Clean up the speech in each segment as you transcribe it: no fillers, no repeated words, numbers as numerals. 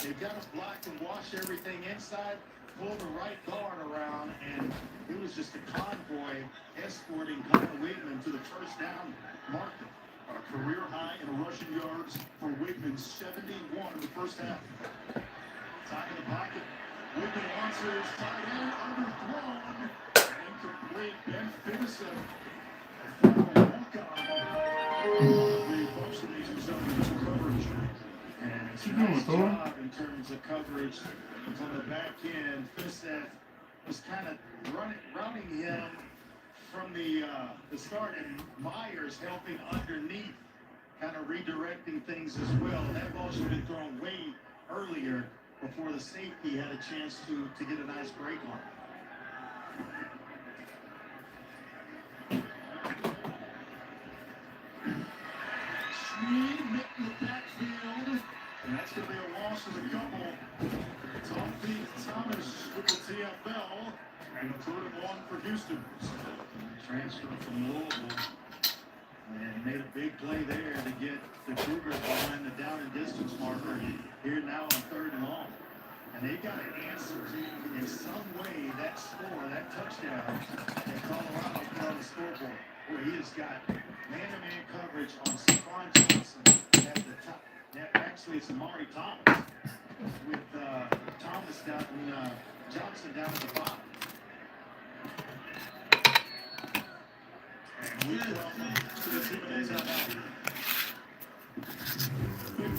They got to block and wash everything inside, pull the right guard around, and it was just a convoy escorting Connor Weigman to the first down marker. A career high in rushing yards for Weigman, 71 in the first half. Time in the pocket. Weigman answers, tight end, underthrown, incomplete. Ben Finnison, a former walk-on. The Buccaneers zone into coverage. And it's a nice job in terms of coverage on the back end. Finnison was kind of running him from the start, and Myers helping underneath, kind of redirecting things as well. That ball should have been thrown way earlier before the safety had a chance to get a nice break on it. Sneed in the backfield, and that's going to be a loss of a couple. Tom Thomas with the TFL, and a 3rd and 1 for Houston. Transfer from Louisville, and made a big play there to get the Cougars behind the down and distance marker here now on 3rd and long. And they got to answer in some way that score, that touchdown that Colorado put on the scoreboard, where he has got man-to-man coverage on Stephon Johnson at the top. Actually, it's Amari Thomas with Thomas down and Johnson down at the bottom. And we welcome to the Timberlands out now.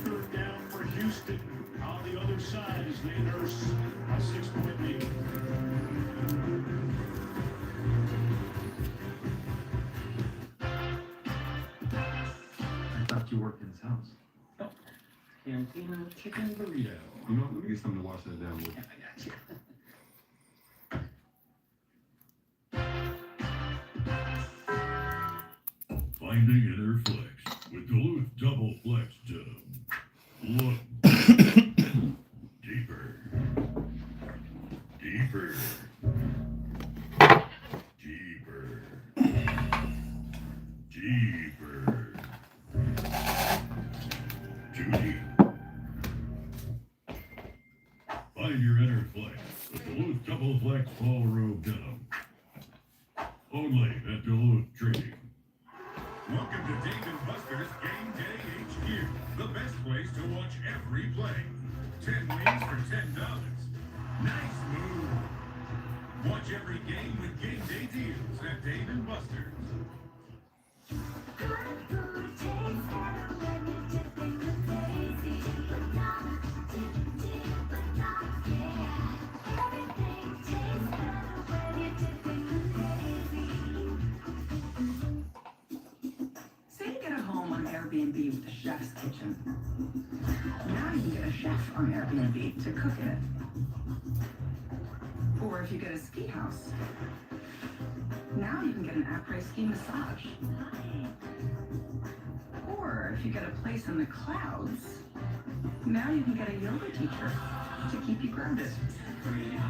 3rd down for Houston on the other side as they nurse a 6-point lead. I thought you worked in his house. Oh, Cantina chicken burrito. You know, let me get something to wash that down with. Yeah, I got you. Finding Inner Flex with Duluth Double Flex Dub. Look deeper, deeper, deeper, deeper, too deep. Find your inner flex with Duluth Double Flex Fall Robe Denim. Only at Duluth Trading. Welcome to Dave & Buster's Game Day HQ, the best place to watch every play. 10 wins for $10. Nice move. Watch every game with Game Day deals at Dave & Buster's. Airbnb with the chef's kitchen. Now you can get a chef on Airbnb to cook in it. Or if you get a ski house, now you can get an après ski massage. Or if you get a place in the clouds, now you can get a yoga teacher to keep you grounded.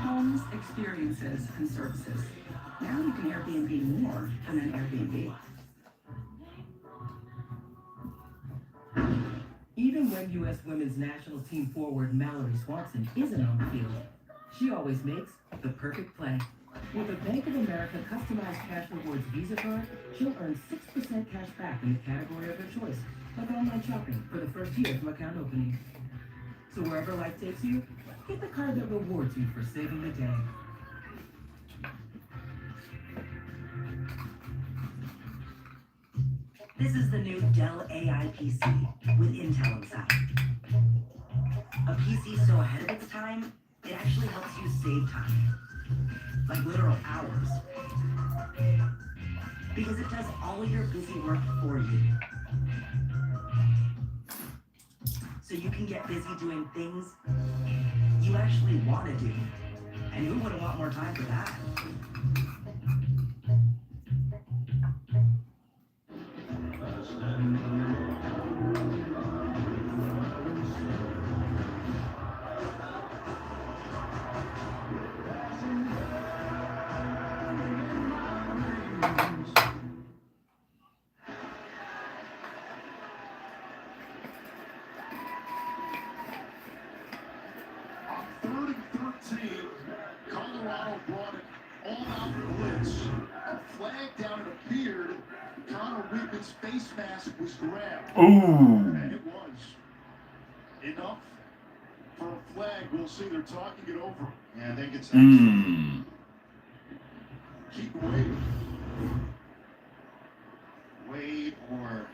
Homes, experiences, and services. Now you can Airbnb more than an Airbnb. Even when U.S. women's national team forward Mallory Swanson isn't on the field, she always makes the perfect play. With a Bank of America customized cash rewards Visa card, she'll earn 6% cash back in the category of her choice, like online shopping for the first year from account opening. So wherever life takes you, get the card that rewards you for saving the day. This is the new Dell AI PC with Intel inside. A PC so ahead of its time, it actually helps you save time. Like literal hours. Because it does all your busy work for you. So you can get busy doing things you actually want to do. And who wouldn't want more time for that? 17. Colorado brought it all out blitz. A flag down, it appeared. Connor Weidman's face mask was grabbed. Ooh. And it was enough for a flag. We'll see. They're talking it over. Yeah, I think it's keep Wade. Wade or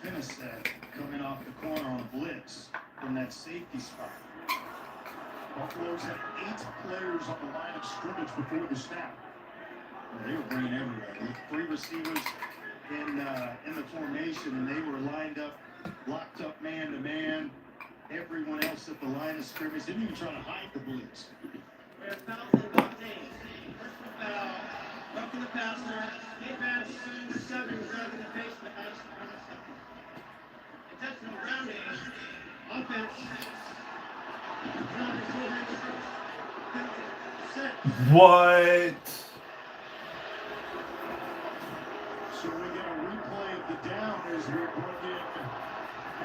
Finisset coming off the corner on a blitz from that safety spot. Buffalo's had 8 players on the line of scrimmage before the snap. Well, they were bringing everybody. 3 receivers in the formation, and they were lined up, locked up man to man. Everyone else at the line of scrimmage didn't even try to hide the blitz. We have fouls on both teams. Personal foul, roughing the passer, defense, 7 grabbing the face mask. Intentional grounding, offense. What? So we get a replay of the down as we bring in.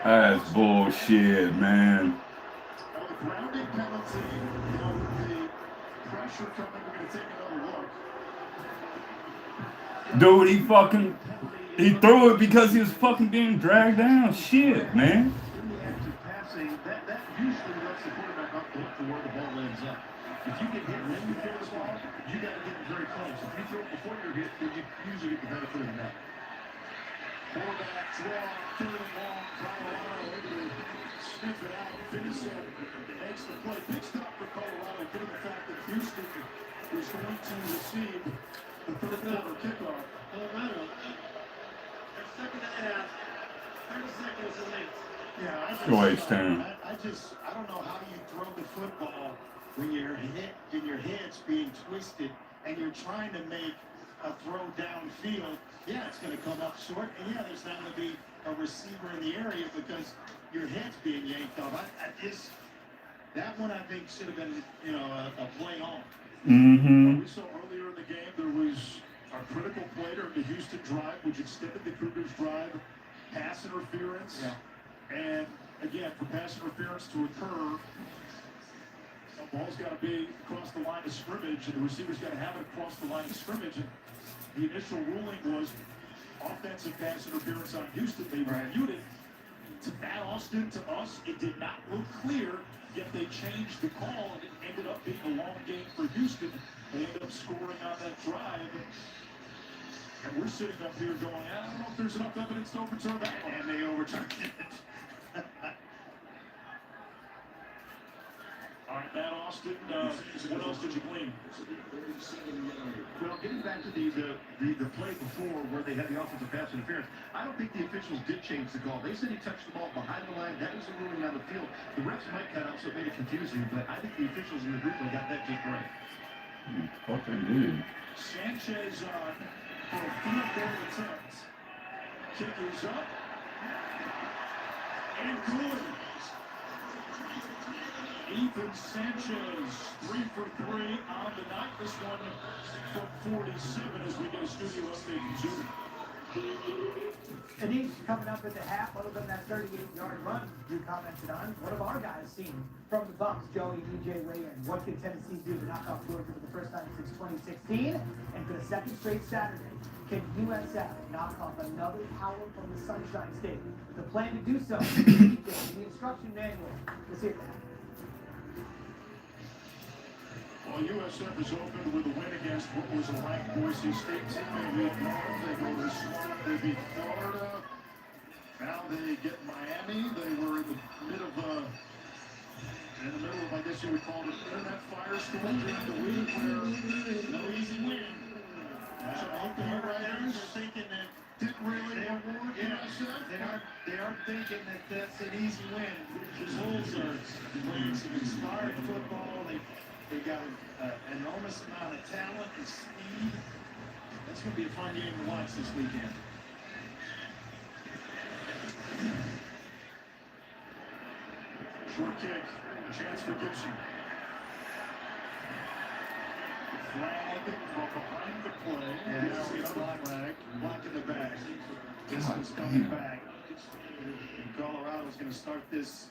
That's bullshit, man. The grounding penalty, you know, with the pressure coming, we're going to take another look. Dude, he threw it because he was fucking being dragged down. Shit, man. In the act of passing, that usually lets the quarterback off the hook for where the ball lands up. If you get hit when you throw the ball, you got to get it very close. If you throw it before you're hit, then you usually get the benefit of that. Quarterback draw, third and long, Colorado able to sniff it out, finish it, makes the play. Big stop for Colorado, given the fact that Houston is going to receive the third quarter kickoff. Colorado, they're second and a half, 30 seconds late. Yeah, Go H-Town. I don't know how you throw the football when you're hit and your head's being twisted and you're trying to make a throw downfield. Yeah, it's going to come up short, and yeah, there's not going to be a receiver in the area because your head's being yanked off. That one I think should have been, you know, a play on. Mm-hmm. We saw earlier in the game there was a critical play during the Houston drive, which extended the Cougars' drive, pass interference. Yeah. And again, for pass interference to occur, the ball's got to be across the line of scrimmage, and the receiver's got to have it across the line of scrimmage. And the initial ruling was offensive pass interference on Houston. They reviewed it. To Matt Austin, to us, it did not look clear, yet they changed the call, and it ended up being a long game for Houston. They ended up scoring on that drive. And we're sitting up here going, I don't know if there's enough evidence to overturn that one. And they overturned it. All right, Matt Austin, what else did you glean? Well, getting back to the play before where they had the offensive pass interference, I don't think the officials did change the call. They said he touched the ball behind the line. That was the ruling on the field. The refs might cut out, so it made it confusing, but I think the officials in the replay got that just right. Fuck they did. Sanchez on for a field goal attempt. Kick is up. And good. Ethan Sanchez, 3 for 3 on the night. This one from 47 as we get a studio update from Zoom. Denise coming up at the half, other than that 38-yard run you commented on. What have our guys seen from the Bucs? Joey, DJ, weigh in. What can Tennessee do to knock off Georgia for the first time since 2016? And for the second straight Saturday, can USF knock off another power from the Sunshine State? The plan to do so, the instruction manual. Let's hear that. Well, USF is opened with a win against what was a ranked Boise State team. They beat North, they go to Swamp, they beat Florida. Now they get Miami. They were in the middle of, I guess you would call it an internet firestorm during the week where no easy win. So opening writers are thinking that didn't really award USF. They aren't thinking that that's an easy win. The Bulls are playing some inspired football. They got an enormous amount of talent and speed. That's going to be a fun game to watch this weekend. Short kick, chance for Gibson. Flag from behind the play. And now we have a flag blocking the back. Gibson's coming back. And Colorado's going to start this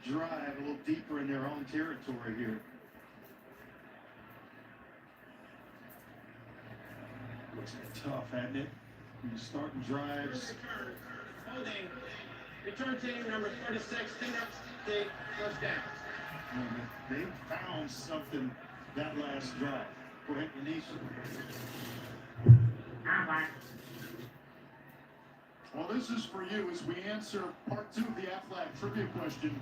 drive a little deeper in their own territory here. Looks tough, hasn't it? You're starting drives. Holding. Return team number 36. Cleanup. State. First down. They found something that last drive. Go ahead, Denise. Well, this is for you as we answer part 2 of the Aflac trivia question.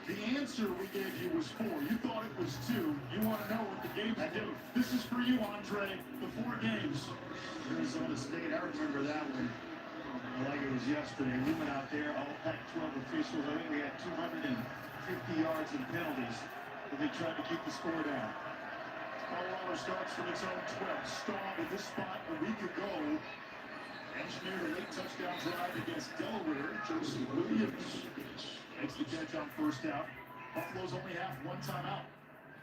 The answer we gave you was 4. You thought it was 2. You want to know what the games do. This is for you, Andre. The 4 games. Arizona State, I remember that one like it was yesterday. We went out there, all Pac-12 officials. I think we had 250 yards in penalties, but they tried to keep the score down. Colorado starts from its own 12. Staub in this spot a week ago. Engineered a late touchdown drive against Delaware. Joseph Williams makes the catch on first down. Buffalo's only have 1 timeout.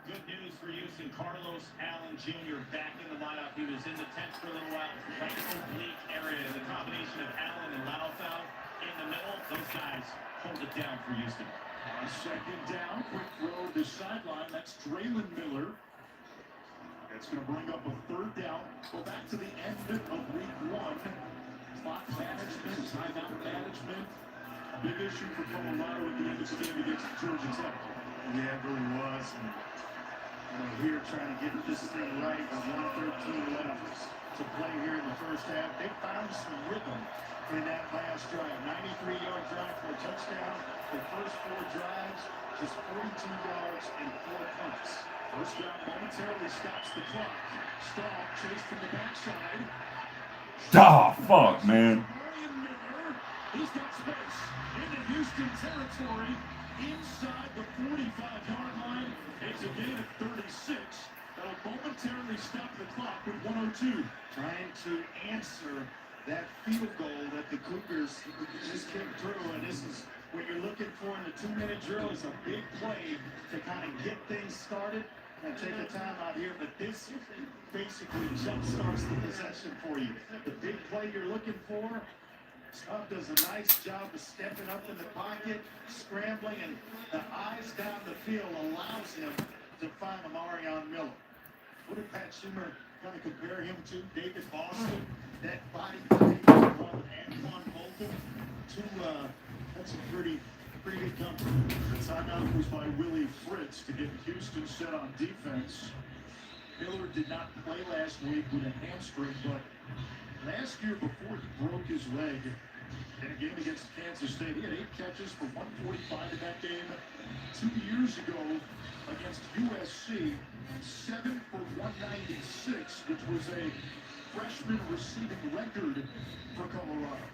Good news for Houston. Carlos Allen Jr. back in the lineup. He was in the tent for a little while. Right oblique area. The combination of Allen and Laufau in the middle. Those guys hold it down for Houston. On second down, quick throw to the sideline. That's Draylon Miller. That's going to bring up a 3rd down. Go back to the end of week 1. Clock management, timeout management. A big issue for Colorado at the end of the game against Georgia Tech. Yeah, it really was. And here trying to get this thing right with 1:13 left to play here in the first half. They found some rhythm in that last drive. 93-yard drive for a touchdown. The first 4 drives, just 42 yards and 4 punts. First down momentarily stops the clock. Staub chased from the backside. Ah, fuck, man. Brian Miller, he's got space into Houston territory inside the 45-yard line. It's a gain of 36. That'll momentarily stop the clock with 1:02. Trying to answer that field goal that the Cougars just came through, and this is what you're looking for in the 2-minute drill is a big play to kind of get things started and take a time out here, but this basically jump starts the possession for you. The big play you're looking for, Staub does a nice job of stepping up in the pocket, scrambling, and the eyes down the field allows him to find Amarion Miller. What did Pat Schumer kind of compare him to? David Boston, that body type of Antoine Bolton. That's a pretty good company. The timeout was by Willie Fritz to get Houston set on defense. Miller did not play last week with a hamstring, but last year before he broke his leg in a game against Kansas State, he had 8 catches for 145 in that game. 2 years ago against USC, 7 for 196, which was a freshman receiving record for Colorado.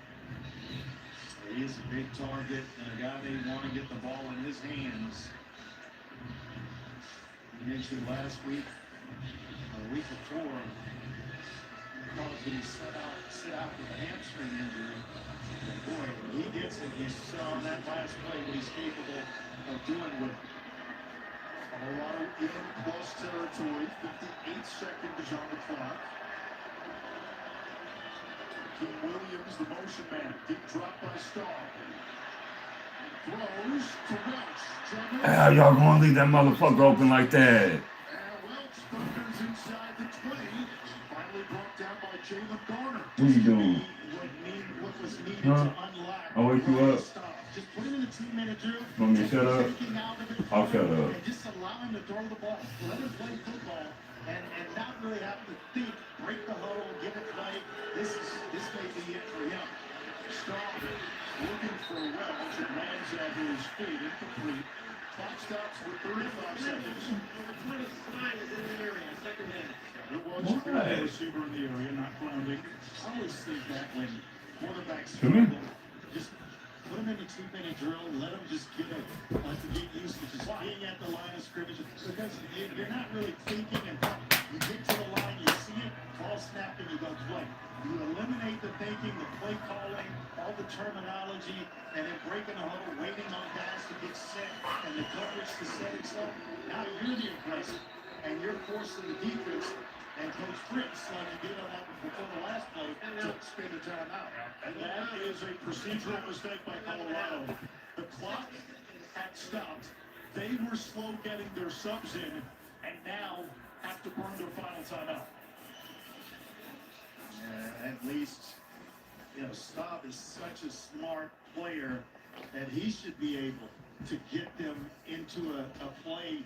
He is a big target and a guy they want to get the ball in his hands. You mentioned last week, or the week before, caused him to sit out with a hamstring injury. And boy, when he gets it, you saw on that last play what he's capable of doing with Colorado in close territory. 58 seconds on the clock. King Williams, the motion man. Deep drop by Staub. Throws to Welch. Ah, y'all gonna leave that motherfucker open like that? And Welch thunders inside the 20. Finally brought down by Jalen Garner. What you doing? What was needed Huh? to unlock. I'll wake you up. Just put him in the 2-minute drill. Want me to shut up? Taking out of it, I'll shut up. And just allow him to throw the ball. Let him play football and not really have to think, break the huddle, give it play. This may be it for him. Staub looking for Welch. It lands at his feet. Incomplete. Clock stops with 35 seconds. Number 29 is in the area. Second down. There was a receiver in the area, not grounding. I always think that when quarterbacks To me? just put them in the 2-minute drill, let them just get used to just being at the line of scrimmage, because you're not really thinking, and you get to the line, you see it, ball snap, and you go play. You eliminate the thinking, the play calling, all the terminology, and then breaking the huddle, waiting on guys to get set, and the coverage to set itself. Now you're the aggressor, and you're forcing the defense. And Coach Fritz, like he did on that before the last play, to spin the timeout. And that is a procedural mistake by Colorado. The clock had stopped. They were slow getting their subs in, and now have to burn their final timeout. At least, Staub is such a smart player that he should be able to get them into a play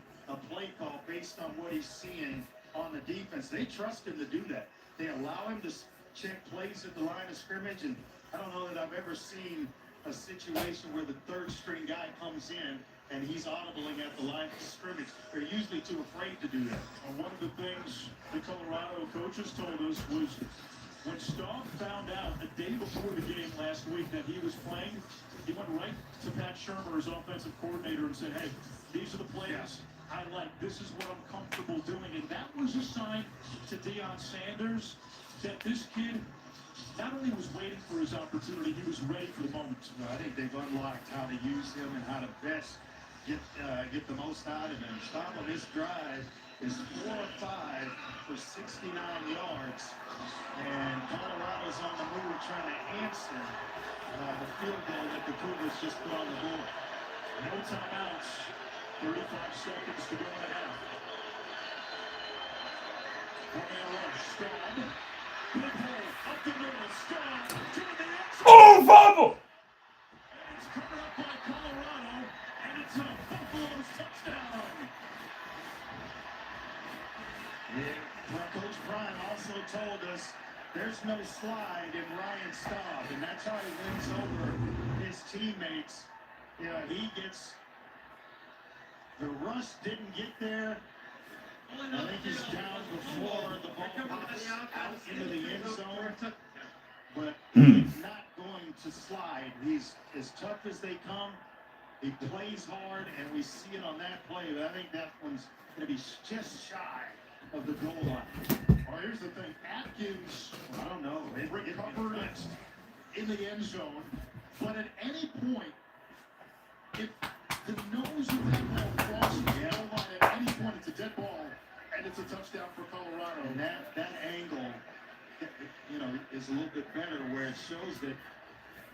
call based on what he's seeing on the defense. They trust him to do that. They allow him to check plays at the line of scrimmage, and I don't know that I've ever seen a situation where the third string guy comes in and he's audibling at the line of scrimmage. They're usually too afraid to do that. One of the things the Colorado coaches told us was when Staub found out a day before the game last week that he was playing, he went right to Pat Shurmur, his offensive coordinator, and said, hey, these are the plays I like. This is what I'm comfortable doing. And that was a sign to Deion Sanders that this kid not only was waiting for his opportunity, he was ready for the moment. I think they've unlocked how to use him and how to best get the most out of him. Staub on this drive is 4 of 5 for 69 yards. And Colorado's on the move trying to answer the field goal that the Cougars just put on the board. No timeouts. 35 seconds to go in the half. One-man rush. Staub. Big hole. Up the middle. Staub. To the end. Oh, fumble! And it's covered up by Colorado. And it's a Buffalo's touchdown. Well, Coach Prime also told us there's no slide in Ryan Staub, and that's how he wins over his teammates. He gets the rush didn't get there. I think he's down before the ball pops out into the end zone, but he's not going to slide. He's as tough as they come. He plays hard, and we see it on that play. But I think that one's going to be just shy of the goal line. Well, here's the thing. Atkins, I don't know. recovered it in the end zone, but at any point, if the nose of that ball crosses the goal line at any point, it's a dead ball, and it's a touchdown for Colorado. And that angle, is a little bit better where it shows that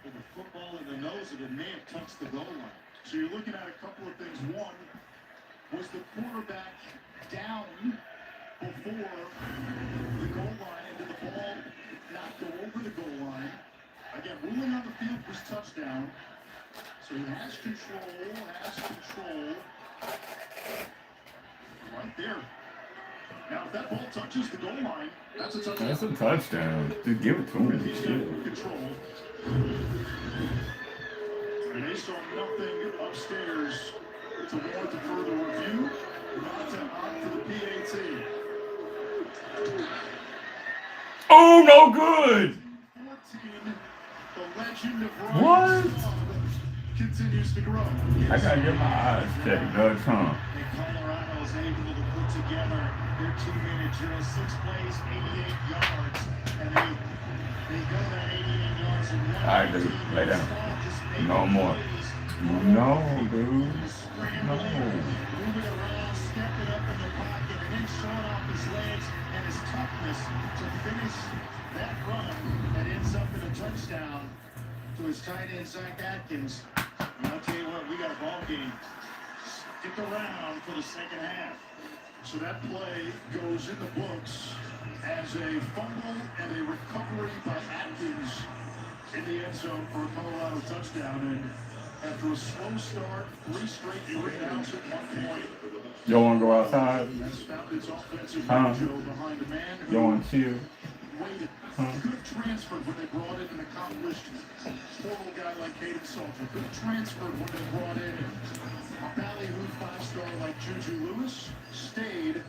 with the football in the nose of it may have touched the goal line. So you're looking at a couple of things. One, was the quarterback down before the goal line, and did the ball not go over the goal line? Again, ruling on the field was touchdown. So he has control. Right there. Now, if that ball touches the goal line, that's a touchdown. That's a touchdown. Just give it to him. He's got control. And they saw nothing upstairs to warrant a further review. Not to opt for the PAT. Oh, no good. 14, the legend of Ryan What? Staub continues to grow. I gotta get my eyes checked, Doug Trump. And Colorado is able to put together their 2-minute drill, 6 plays, 88 yards, and they go that 88 yards in one. All right, dude, lay down. No more. No, dude. No. Moving around, stepping up in the pocket, and then showing off his legs and his toughness to finish that run that ends up in a touchdown to his tight end, Zach Atkins. And I'll tell you what, we got a ball game. Stick around for the second half. So that play goes in the books as a fumble and a recovery by Atkins in the end zone for a Colorado touchdown. And after a slow start, 3 straight 3 downs at one point. You wanna go outside? That's found its offensive Huh? mojo behind a man You who wanna chill? waited. Huh? Could have transferred when they brought in an accomplished portal guy like Caden Salter. Could have transferred when they brought in a ballyhoo 5-star like Juju Lewis. Stayed,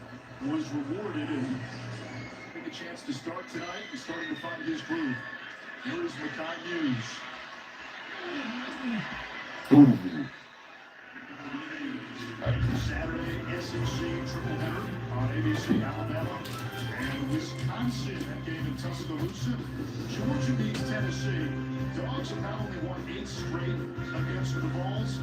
was rewarded, and took a chance to start tonight. He's starting to find his groove. Here's Mekhi Hughes. Ooh. Saturday SEC tripleheader on ABC, Alabama, and Wisconsin. That game in Tuscaloosa. Georgia beats Tennessee. Dogs have not only won 8 straight against the Vols,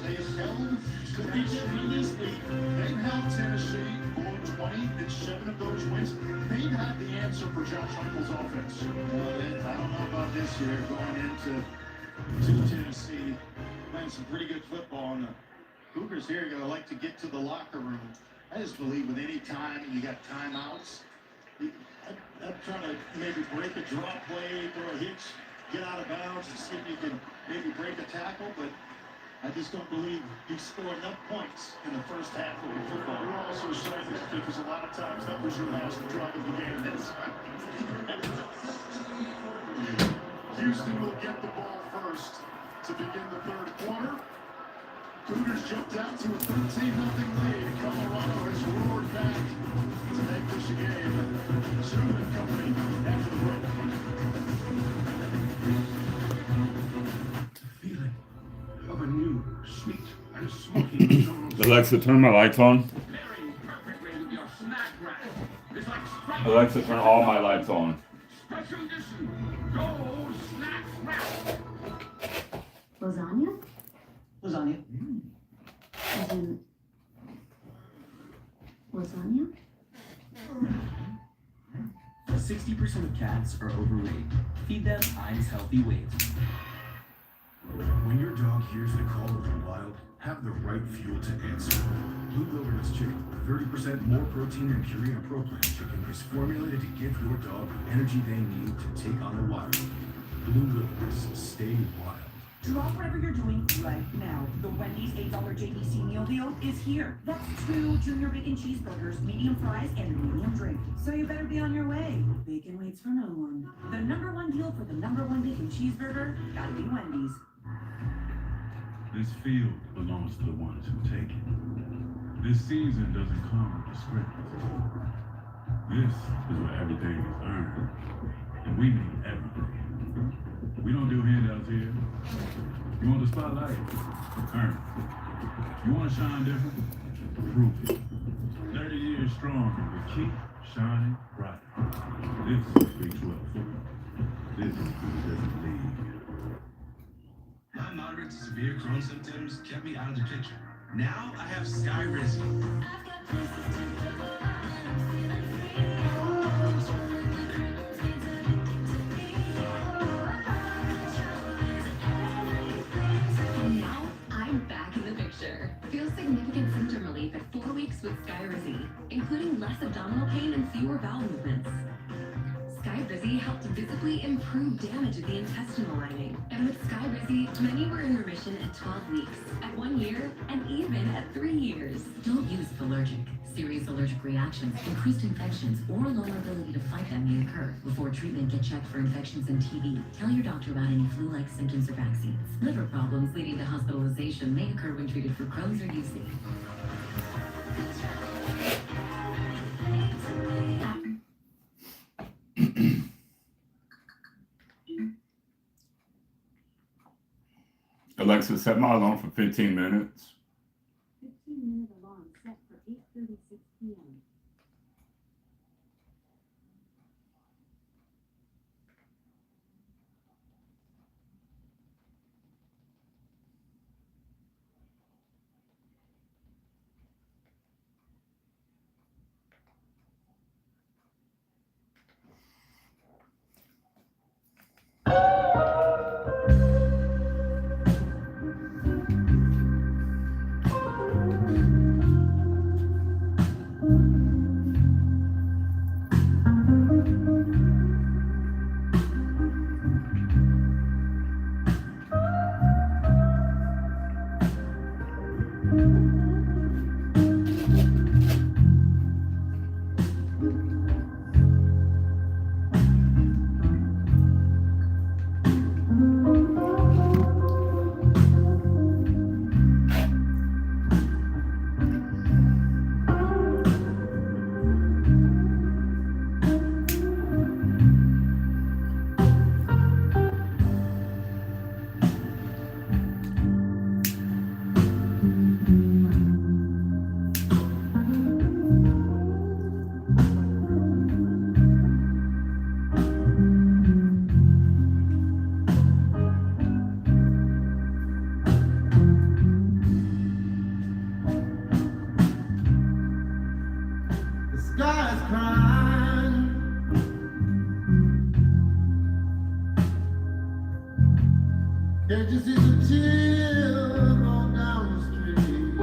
they have held They've held Tennessee below 20 in 7 of those wins. They've had the answer for Josh Heupel's offense. I don't know about this year going into Tennessee. Playing some pretty good football, and the Cougars here are going to like to get to the locker room. I just believe with any time you got timeouts, I'm trying to maybe break a drop play, throw a hitch, get out of bounds, and see if you can maybe break a tackle, but I just don't believe you score enough points in the first half of the football. We're also selfish because a lot of times that was your last drive of the game. Houston will get the ball first to begin the third quarter. Cougars jumped out to a 13-0 lead. Colorado has roared back to make this a game. Zoom and company after the break. Feeling of a new, sweet, and smoky Alexa, turn my lights on. pairing perfectly with your snack wrap. It's like Alexa, turn all my lights on. special edition Gold Snack Wrap. Lasagna? Lasagna. As in lasagna? 60% of cats are overweight. Feed them I's Healthy Weight. When your dog hears the call of the wild, have the right fuel to answer. Blue Wilderness Chicken, 30% more protein than Purina Pro Plan chicken, is formulated to give your dog the energy they need to take on the wild. Blue Wilderness, stay wild. Drop whatever you're doing right now. The Wendy's $8 JBC meal deal is here. That's 2 Junior Bacon Cheeseburgers, medium fries, and a medium drink. So you better be on your way. Bacon waits for no one. The #1 deal for the #1 bacon cheeseburger, gotta be Wendy's. This field belongs to the ones who take it. This season doesn't come with a script. This is where everything is earned. And we mean everything. We don't do handouts here. You want the spotlight? Earn it. You want to shine different? Prove it. 30 years strong, and we keep shining bright. This is Big 12 football. This is the league. My moderate to severe Crohn's symptoms kept me out of the picture. Now I have Skyrizi. Now I'm back in the picture. Feel significant symptom relief at 4 weeks with Skyrizi, including less abdominal pain and fewer bowel movements. Skyrizi helped visibly improve damage of the intestinal lining. And with Skyrizi, many were in remission at 12 weeks, at 1 year, and even at 3 years. Don't use Allergic. Serious allergic reactions, increased infections, or lower ability to fight them may occur. Before treatment, get checked for infections and TB. Tell your doctor about any flu-like symptoms or vaccines. Liver problems leading to hospitalization may occur when treated for Crohn's or UC. Alexa, set my alarm for 15 minutes. 15-minute alarm set for 8:36 p.m. Can't you see the tears roll down the street?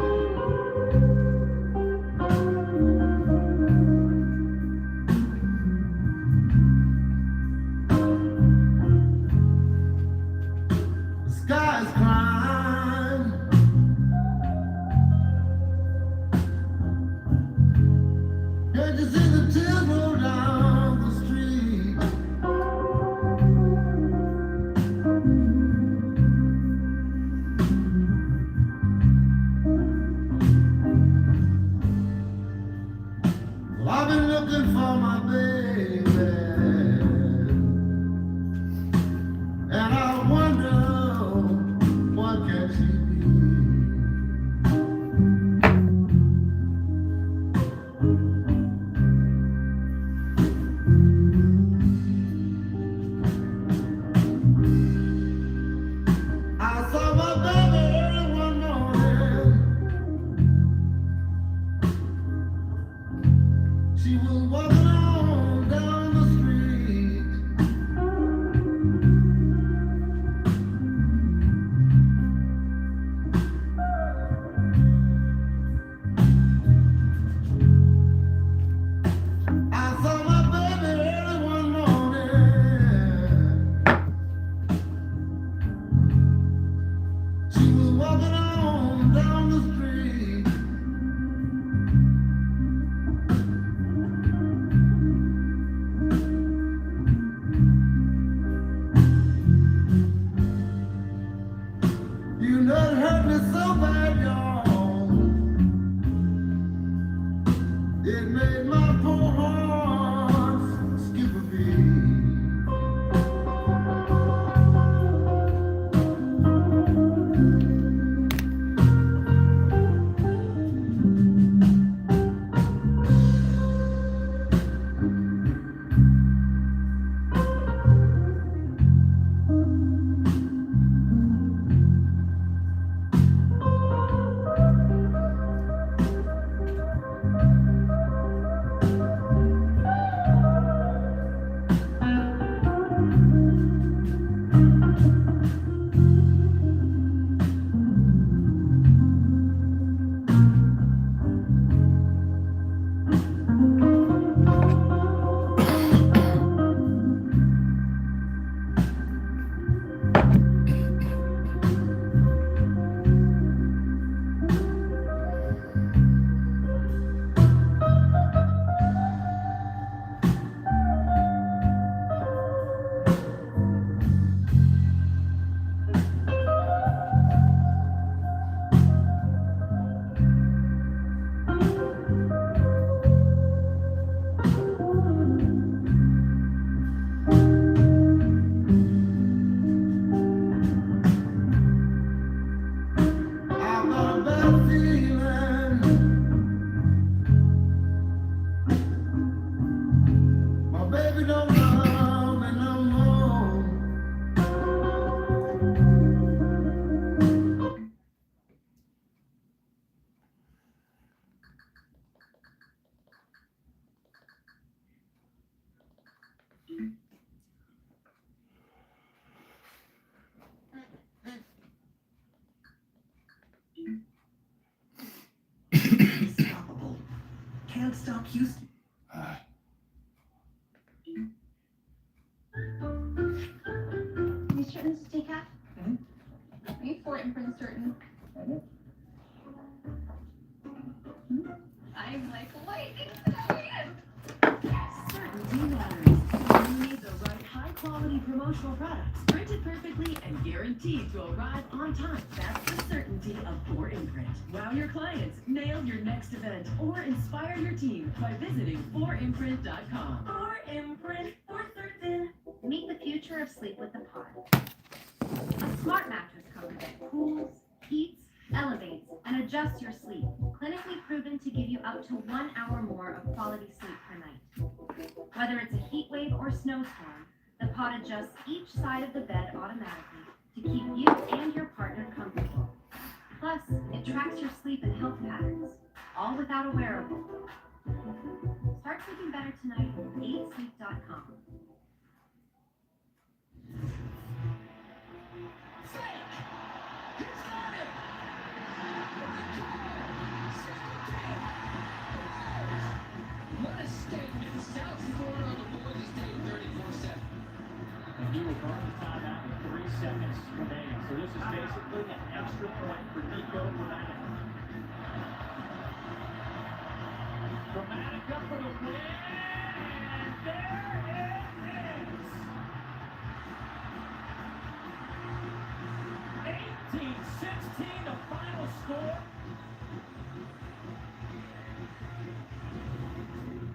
stop Houston. You certain this is decaf? Are you for imprint certain? I'm like lightning today. Certainty matters. You need the right high-quality promotional products, printed perfectly and guaranteed to arrive on time. That's the certainty of 4imprint. Wow your clients, nail your next event, or inspire your team by visiting 4imprint.com. 4imprint for certain. Meet the future of sleep with the Pod. A smart mattress cover that cools, heats, elevates, and adjusts your sleep. Clinically proven to give you up to 1 hour more of quality sleep per night. Whether it's a heat wave or snowstorm, the Pod adjusts each side of the bed automatically to keep you and your partner comfortable. Plus, it tracks your sleep and health patterns, all without a wearable. Start sleeping better tonight with 8sleep.com. And he will burn the timeout with 3 seconds remaining. So this is basically an extra point for Nico Ronaldo. Dramatic up for the win. And there it is. 18-16, the final score.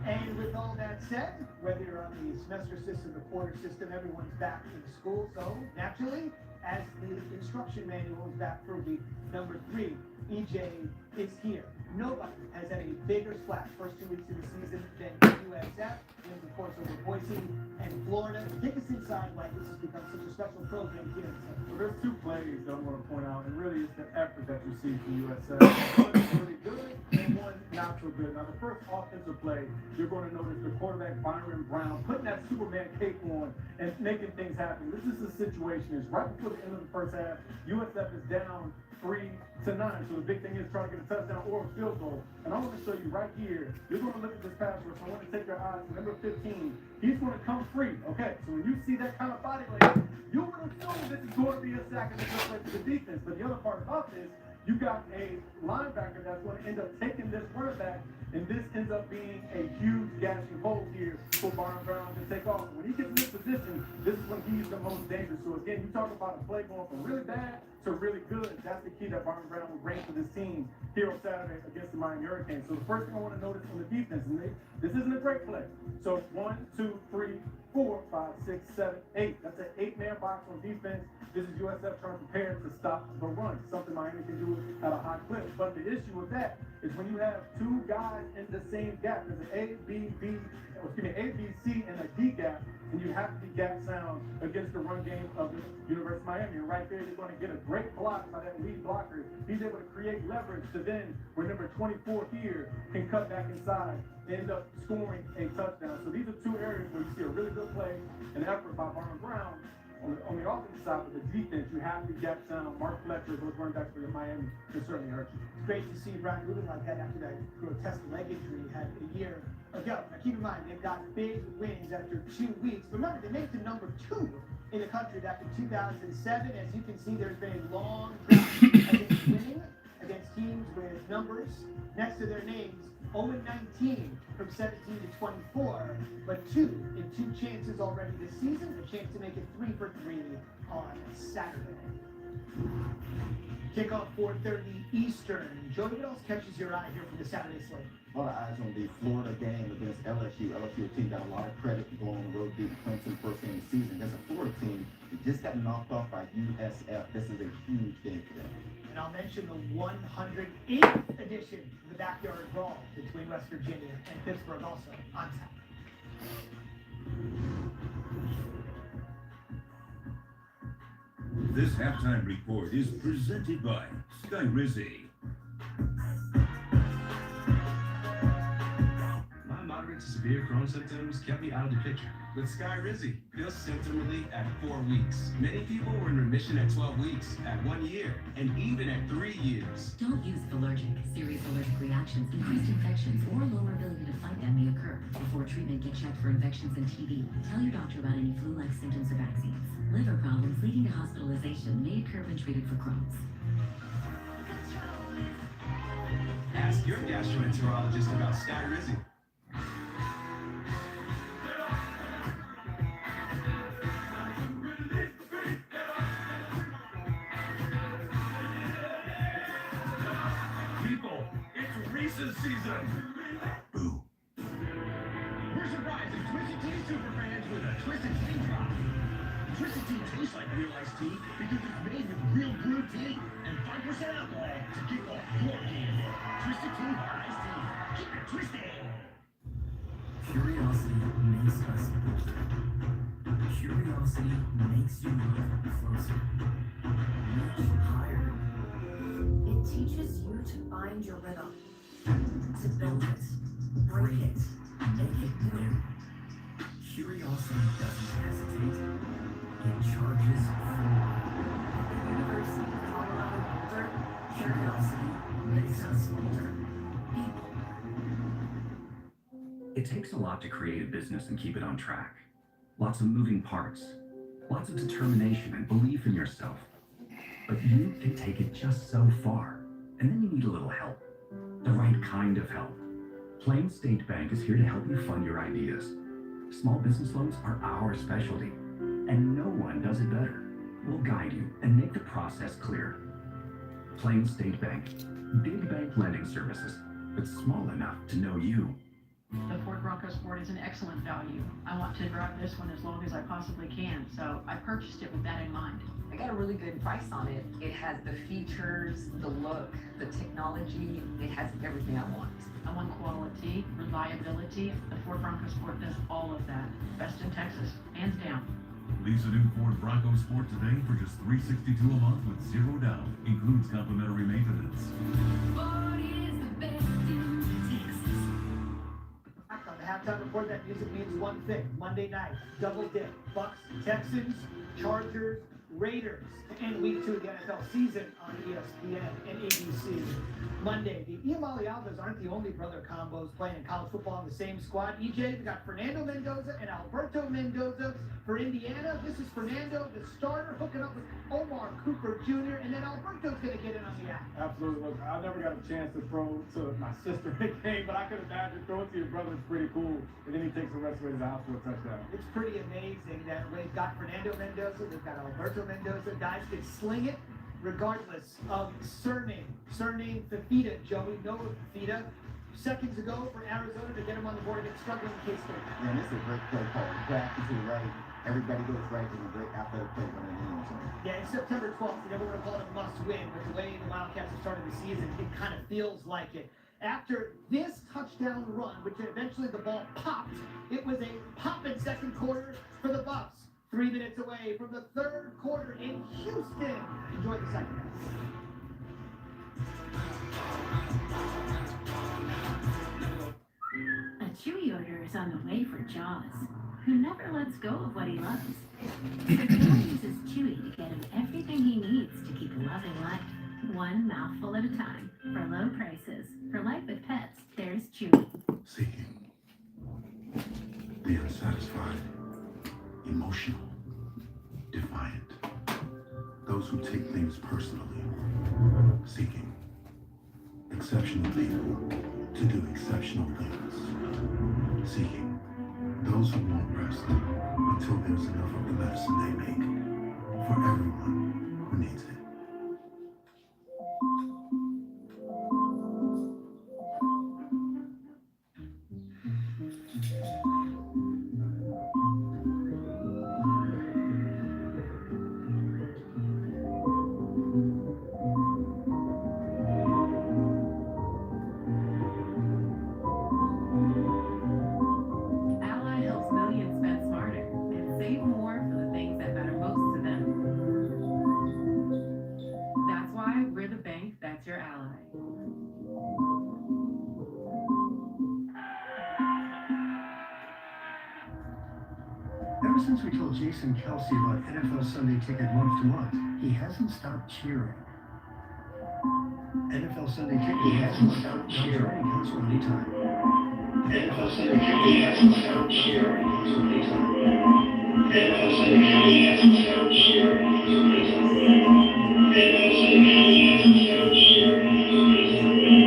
And with all that said, whether you're on the semester system, the quarter system, everyone's back in school. So naturally, as the instruction manual is back for week number 3, EJ is here. Nobody has had a bigger splash first 2 weeks of the season than USF. Wins, of course, over Boise and Florida. Take us inside why this has become such a special program here in Texas. Well, there's 2 plays that I want to point out, and really it's the effort that you see from USF. One is really good, and one not so good. Now, the first offensive play, you're going to notice the quarterback, Byron Brown, putting that Superman cape on and making things happen. This is the situation. It's right before the end of the first half. USF is down 3-9. So the big thing is trying to get a touchdown or a field goal. And I want to show you right here. You're going to look at this pass rush. I want to take your eyes to number 15. He's going to come free. Okay, so when you see that kind of body language, you would assume this is going to be a sack and a good play for the defense. But the other part about this, you got a linebacker that's going to end up taking this running back, and this ends up being a huge gashing hole here for Byron Brown to take off. When he gets in this position, this is when he's the most dangerous. So again, you talk about a play going from really bad to really good. That's the key that Byron Brown will bring to this team here on Saturday against the Miami Hurricanes. So the first thing I want to notice on the defense, and this isn't a great play. So 1, 2, 3, 4, 5, 6, 7, 8. That's an 8-man box on defense. This is USF trying to prepare to stop the run, something Miami can do at a high clip. But the issue with that is when you have 2 guys in the same gap, there's an A, B, C, and a D gap, and you have to be gap sound against the run game of the University of Miami. And right there, you're going to get a great block by that lead blocker. He's able to create leverage to then, where number 24 here can cut back inside and end up scoring a touchdown. So these are 2 areas where you see a really good play and effort by Byron Brown. On the offensive side of the defense, you have to get sound. Mark Fletcher, those running backs for Miami, can certainly hurt you. It's great to see Brian moving like that after that grotesque leg injury he had a year ago. Now keep in mind, they've got big wins after 2 weeks. Remember, they made it to number 2 in the country back in 2007. As you can see, there's been a long drought against winning against teams with numbers next to their names. 0-19 from 17 to 24, but 2 in 2 chances already this season. A chance to make it 3 for 3 on Saturday. Kickoff 4:30 Eastern. Joey, what else catches your eye here from the Saturday slate? A lot of eyes on the Florida game against LSU. LSU team got a lot of credit for going on the road beating Clemson first game of the season. There's a Florida team that just got knocked off by USF. This is a huge game for them. And I'll mention the 108th edition of the Backyard Brawl between West Virginia and Pittsburgh also on tap. This halftime report is presented by Skyrizi. My moderates is severe Crohn's symptoms kept me out of the picture. With Skyrizi, feel symptom relief at 4 weeks. Many people were in remission at 12 weeks, at 1 year, and even at 3 years. Don't use Allergic. Serious allergic reactions, increased infections, or lower ability to fight them may occur. Before treatment, get checked for infections and TB. Tell your doctor about any flu-like symptoms or vaccines. Liver problems leading to hospitalization may occur when treated for Crohn's. Ask your gastroenterologist about Skyrizi. People, it's Reese's season. Boo. We're surprising Twisted Tea superfans with a Twisted Tea drop. Twisted Tea tastes like real iced tea because it's made with real brewed tea and 5% alcohol to kick off your game. Twisted Tea hard iced tea. Keep it twisted. Curiosity makes us bolder. Curiosity makes you look closer. Reach higher. It teaches you to find your rhythm, to build it, break it, make it new. Curiosity doesn't hesitate. It charges forward. At the University of Colorado Boulder, Curiosity makes us bolder. It takes a lot to create a business and keep it on track. Lots of moving parts, lots of determination and belief in yourself. But you can take it just so far, and then you need a little help. The right kind of help. Plain State Bank is here to help you fund your ideas. Small business loans are our specialty, and no one does it better. We'll guide you and make the process clear. Plain State Bank. Big bank lending services, but small enough to know you. The Ford Bronco Sport is an excellent value. I want to drive this one as long as I possibly can, so I purchased it with that in mind. I got a really good price on it. It has the features, the look, the technology. It has everything I want. I want quality, reliability. The Ford Bronco Sport does all of that. Best in Texas, hands down. Lease a new Ford Bronco Sport today for just $362 a month with zero down. Includes complimentary maintenance. Ford is the best in Texas. On the halftime report, that music means one thing. Monday night, double dip. Bucks, Texans, Chargers, Raiders. To end week 2 of the NFL season on ESPN and ABC. Monday, the Iamaleavas aren't the only brother combos playing in college football in the same squad. EJ, we got Fernando Mendoza and Alberto Mendoza for Indiana. This is Fernando, the starter, hooking up with Omar Cooper Jr., and then Alberto's going to get in on the act. Absolutely. Look, I never got a chance to throw to my sister in the game, but I could imagine throwing to your brother is pretty cool, and then he takes the rest of the way to the house for a touchdown. It's pretty amazing that they've got Fernando Mendoza, they've got Alberto Mendoza. Guys can sling it regardless of surname. Surname Fafita, Joey, Noah Fafita. Seconds ago for Arizona to get him on the board against struggling K-State. Man, this is a great play call. Back to the right. Everybody goes right. It's a great athletic play by the game. Yeah, it's September 12th. You never would have called it a must-win, but the way the Wildcats have started the season, it kind of feels like it. After this touchdown run, which eventually the ball popped, it was a poppin' second quarter for the Bucks. 3 minutes away from the third quarter in Houston. Enjoy the second half. A Chewy order is on the way for Jaws, who never lets go of what he loves. So Jaws uses Chewy to get him everything he needs to keep loving life, one mouthful at a time. For low prices, for life with pets, there's Chewy. Seeking. The unsatisfied. Emotional. Defiant. Those who take things personally. Seeking. Exceptional people to do exceptional things. Seeking. Those who won't rest until there's enough of the medicine they make for everyone who needs it. Ally helps millions spend smarter and save more for the things that matter most to them. we told Jason Kelsey about NFL Sunday Ticket month to month, he hasn't stopped cheering. NFL Sunday Ticket hasn't stopped cheering. Cancel anytime. NFL Sunday Ticket hasn't stopped cheering. Cancel anytime. NFL Sunday Ticket hasn't stopped cheering. Cancel anytime. NFL Sunday Ticket hasn't stopped cheering. Cancel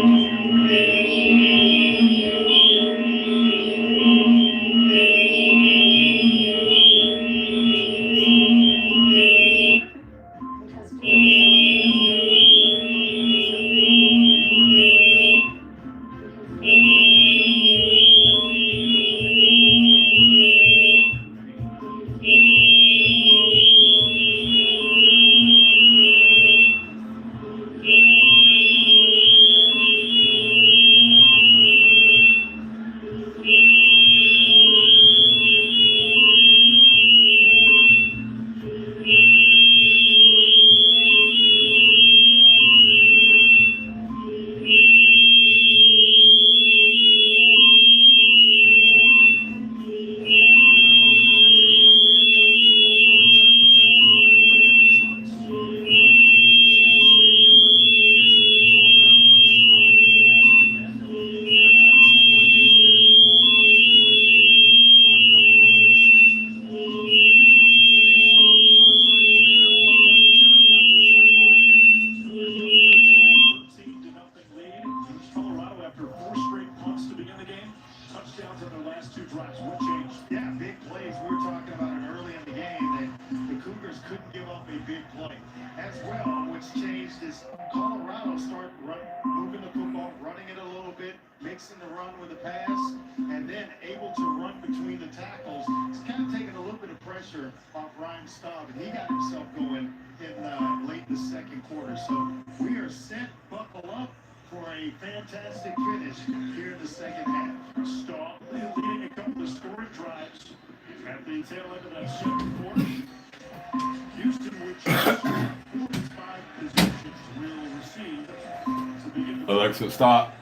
Alexa, stop.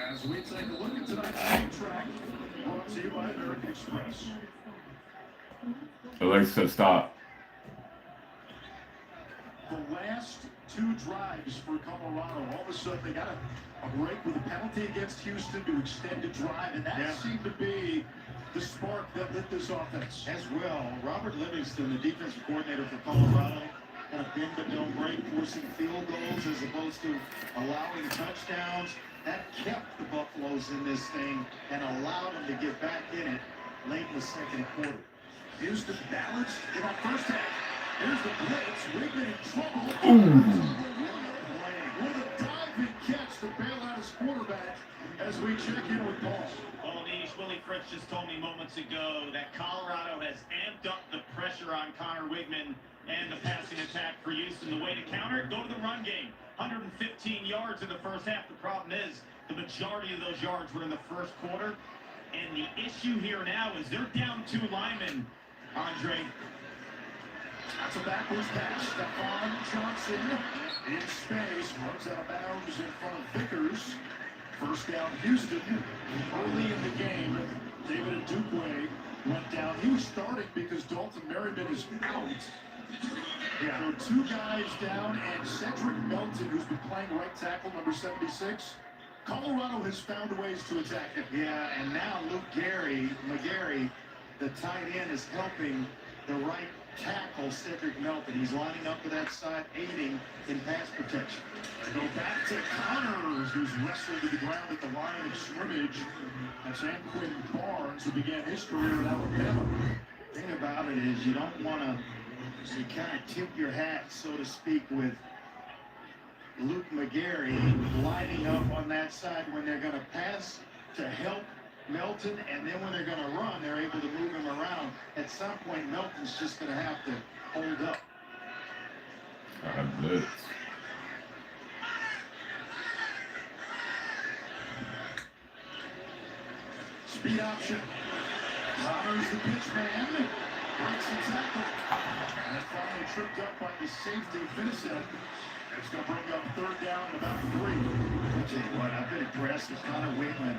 As we take a look at tonight's game track, brought to you by American Express. Alexa, stop. The last two drives for Colorado, all of a sudden they got a break with a penalty against Houston to extend a drive, and that seemed to be the spark that lit this offense. As well, Robert Livingston, the defensive coordinator for Colorado, kind of bend but don't break, forcing field goals as opposed to allowing touchdowns. That kept the Buffaloes in this thing and allowed them to get back in it late in the second quarter. Houston balanced in that first half. Here's the blitz. Wigman in trouble. With a diving catch to bail out his quarterback as we check in with Paul. Well, Nish, Willie Fritz just told me moments ago that Colorado has amped up the pressure on Connor Wigman and the passing attack for Houston. The way to counter it, go to the run game. 115 yards in the first half. The problem is the majority of those yards were in the first quarter. And the issue here now is they're down two linemen, Andre. That's a backwards pass. Stephon Johnson in space. Runs out of bounds in front of Vickers. First down, Houston. Early in the game, David Ndukwe went down. He was starting because Dalton Merriman is out. Yeah, so two guys down, and Cedric Melton, who's been playing right tackle, number 76. Colorado has found ways to attack him. Yeah, and now Luke McGarry, the tight end, is helping the right tackle, Cedric Melton. He's lining up to that side, aiding in pass protection. They go back to Connors, who's wrestled to the ground at the line of scrimmage. That's Anquin Barnes, who began his career at Alabama. The thing about it is you don't want to kind of tip your hat, so to speak, with Luke McGarry lining up on that side when they're going to pass to help Melton, and then when they're going to run, they're able to move him around. At some point, Melton's just going to have to hold up. Blitz. Speed option. Connors the pitch man. Breaks the tackle. And finally tripped up by the safety, Finnison. It's going to bring up third down and about 3. I'll tell you what, I've been impressed with Connor Wigman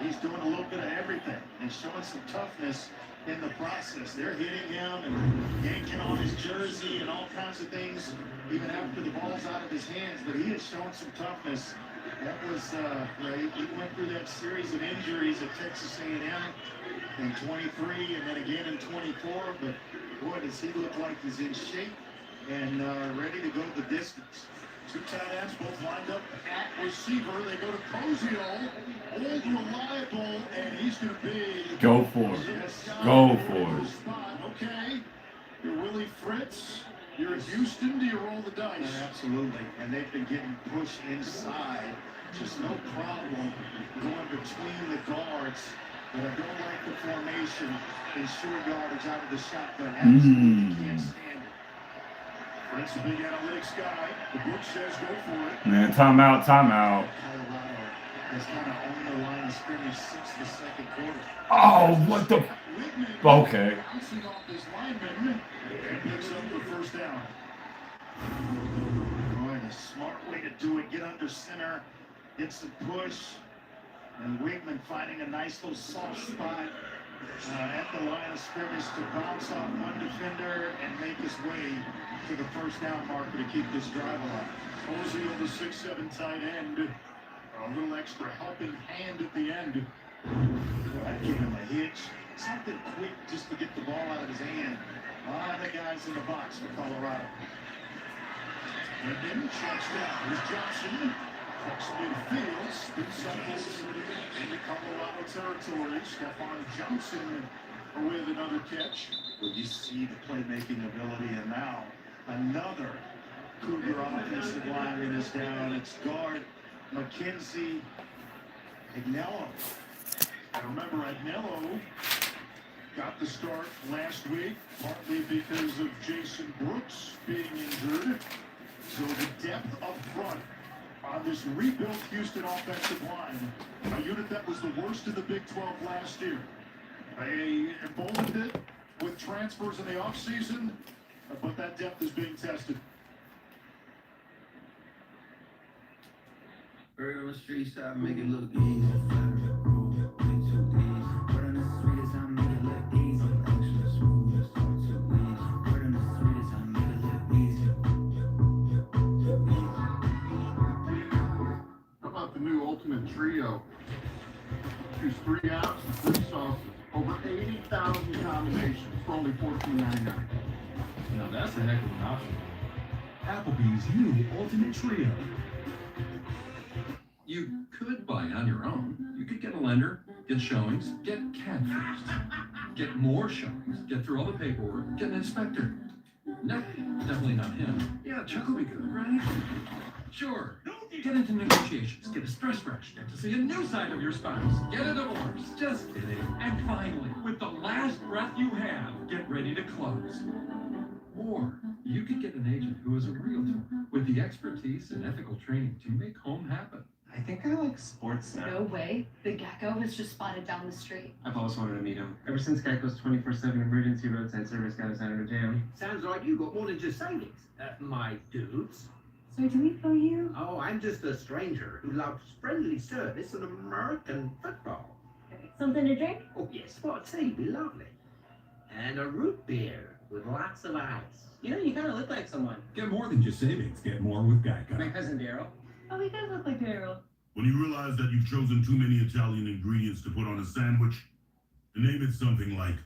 He's doing a little bit of everything and showing some toughness in the process. They're hitting him and yanking on his jersey and all kinds of things, even after the ball's out of his hands. But he has shown some toughness. That was, he went through that series of injuries at Texas A&M in 23 and then again in 24. But boy, does he look like he's in shape and ready to go the distance. Two tight ends both lined up at receiver. They go to Cozio, old reliable, and he's going to be... Go for it. Go for it. Okay, you're Willie Fritz. You're in Houston. Do you roll the dice? Absolutely. And they've been getting pushed inside. Just no problem going between the guards. But I don't like the formation. Ensure yardage out of the shotgun. Absolutely can't stand it. That's a big analytics guy. The book says go for it. Man, timeout, timeout. Colorado has kind of owned the line of scrimmage since the second quarter. Oh, what the? Okay. Bouncing off his lineman and picks up the first down. Boy, the smart way to do it. Get under center, get some push, and Wigman finding a nice little soft spot at the line of scrimmage to bounce off one defender and make his way to the first down marker to keep this drive alive. Ozio, the 6'7" tight end. A little extra helping hand at the end. I'd give him a hitch. Something quick just to get the ball out of his hand. A lot of guys in the box for Colorado. And then checks down. Here's Johnson. Cuts midfield. Spin cycles into Colorado territory. Stephon Johnson with another catch. Well, you see the playmaking ability, and now another Cougar offensive lineman is down. It's guard Mackenzie Agnello. And remember, Agnello got the start last week, partly because of Jason Brooks being injured. So the depth up front on this rebuilt Houston offensive line, a unit that was the worst in the Big 12 last year. They emboldened it with transfers in the offseason, but that depth is being tested. Bird on the street side, make it look easy. Way too easy. Word on the street is I make it look easy. Extra smooth, it's all too easy. Word on the street is I make it look easy. How about the new Ultimate Trio? Choose 3 apps and 3 sauces. Over 80,000 combinations for only $14.99. Now that's a heck of an option. Applebee's new Ultimate Trio. You could buy on your own. You could get a lender, get showings, get CAD first, get more showings, get through all the paperwork, get an inspector. No, definitely not him. Yeah, Chuck will be good, right? Sure. Get into negotiations, get a stress rush, get to see a new side of your spouse, get a divorce. Just kidding. And finally, with the last breath you have, get ready to close. Or you could get an agent who is a realtor with the expertise and ethical training to make home happen. I think I like sports now. No way. The Gecko was just spotted down the street. I've always wanted to meet him. Ever since Gecko's 24/7 emergency roadside service got us out of the jam. Sounds like you got more than just savings, my dudes. So do we know you? Oh, I'm just a stranger who loves friendly service and American football. Something to drink? Oh, yes, what tea be lovely. And a root beer with lots of ice. You know, you kind of look like someone. Get more than just savings. Get more with Geico. My cousin Daryl. Oh, he does look like Daryl. When you realize that you've chosen too many Italian ingredients to put on a sandwich, name it something like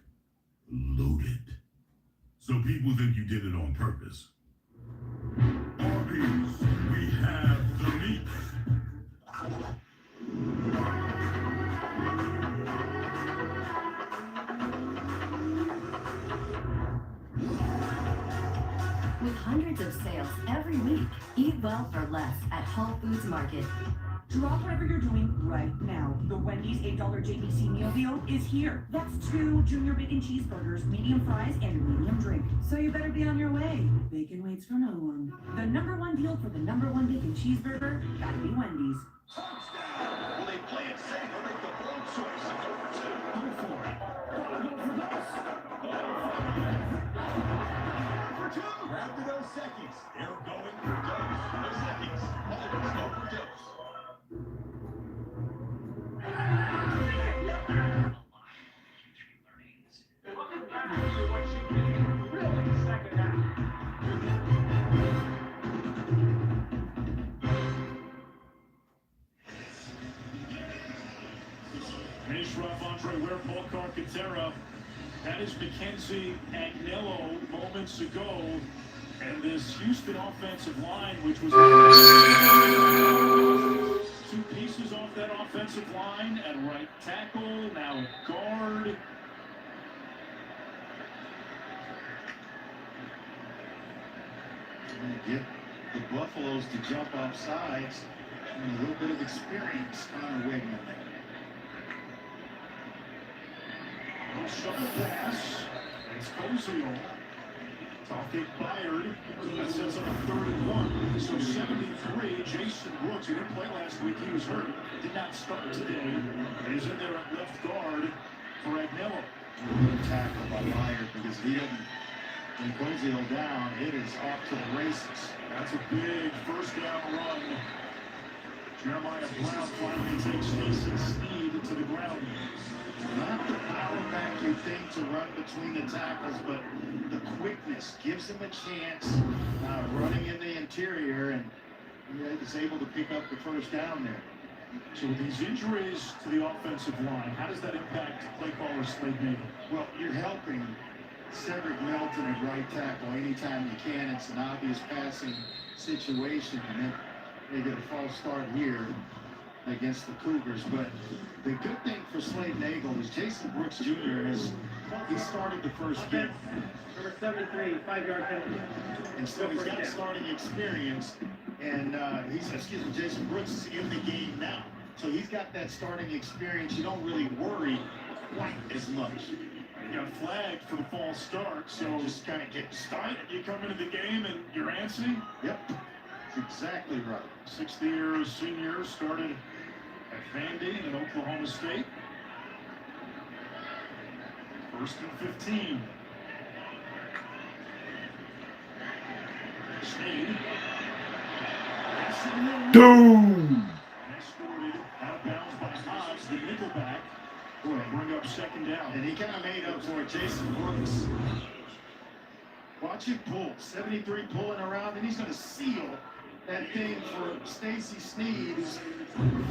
loaded. So people think you did it on purpose. Arby's, we have the meat. With hundreds of sales every week, eat well for less at Whole Foods Market. Drop whatever you're doing right now. The Wendy's $8 JBC meal deal is here. That's 2 junior bacon cheeseburgers, medium fries, and a medium drink. So you better be on your way. Bacon waits for no one. The #1 deal for the #1 bacon cheeseburger, gotta be Wendy's. Touchdown! Will they play it safe or make the bold choice and go for 2? Go for it. For 2! After those seconds, they're going for dose. Dos seconds. Always go for dose. Paul Carcaterra. That is Mackenzie Agnello moments ago. And this Houston offensive line, which was 2 pieces off that offensive line at right tackle, now at guard. Get the Buffaloes to jump off sides and a little bit of experience. Connor Wigman there. Shuttle pass. It's Cozio. Top kick fired. That sets up a 3rd and 1. So 73. Jason Brooks, who didn't play last week, he was hurt. Did not start today. He's in there at left guard for Agnello. Good tackle by Byard because he didn't. When Cozio down, it is off to the races. That's a big first down run. Jeremiah Brown finally takes Mason Snead to the ground. Not the power back you think to run between the tackles, but the quickness gives him a chance running in the interior, and he's able to pick up the first down there. So with these injuries to the offensive line, how does that impact play caller Slade Nagel? Well, you're helping Cedric Melton at right tackle anytime you can. It's an obvious passing situation, and then they get a false start here against the Cougars. But the good thing for Slade Nagel is Jason Brooks Jr. he started the first game. Number 73, 5-yard penalty. And so he's got starting experience, and Jason Brooks is in the game now. So he's got that starting experience. You don't really worry quite as much. You got flagged for the false start, so just kind of get started. You come into the game and you're antsy? Yep, that's exactly right. 60-year senior started at Vandy in Oklahoma State. 1st and 15. Snead. Doom! Escorted out of bounds by Hobbs, the nickelback. Bring up 2nd down. And he kind of made up for it, Jason Brooks. Watch him pull. 73 pulling around, and he's going to seal that thing for Stacy Snead, who's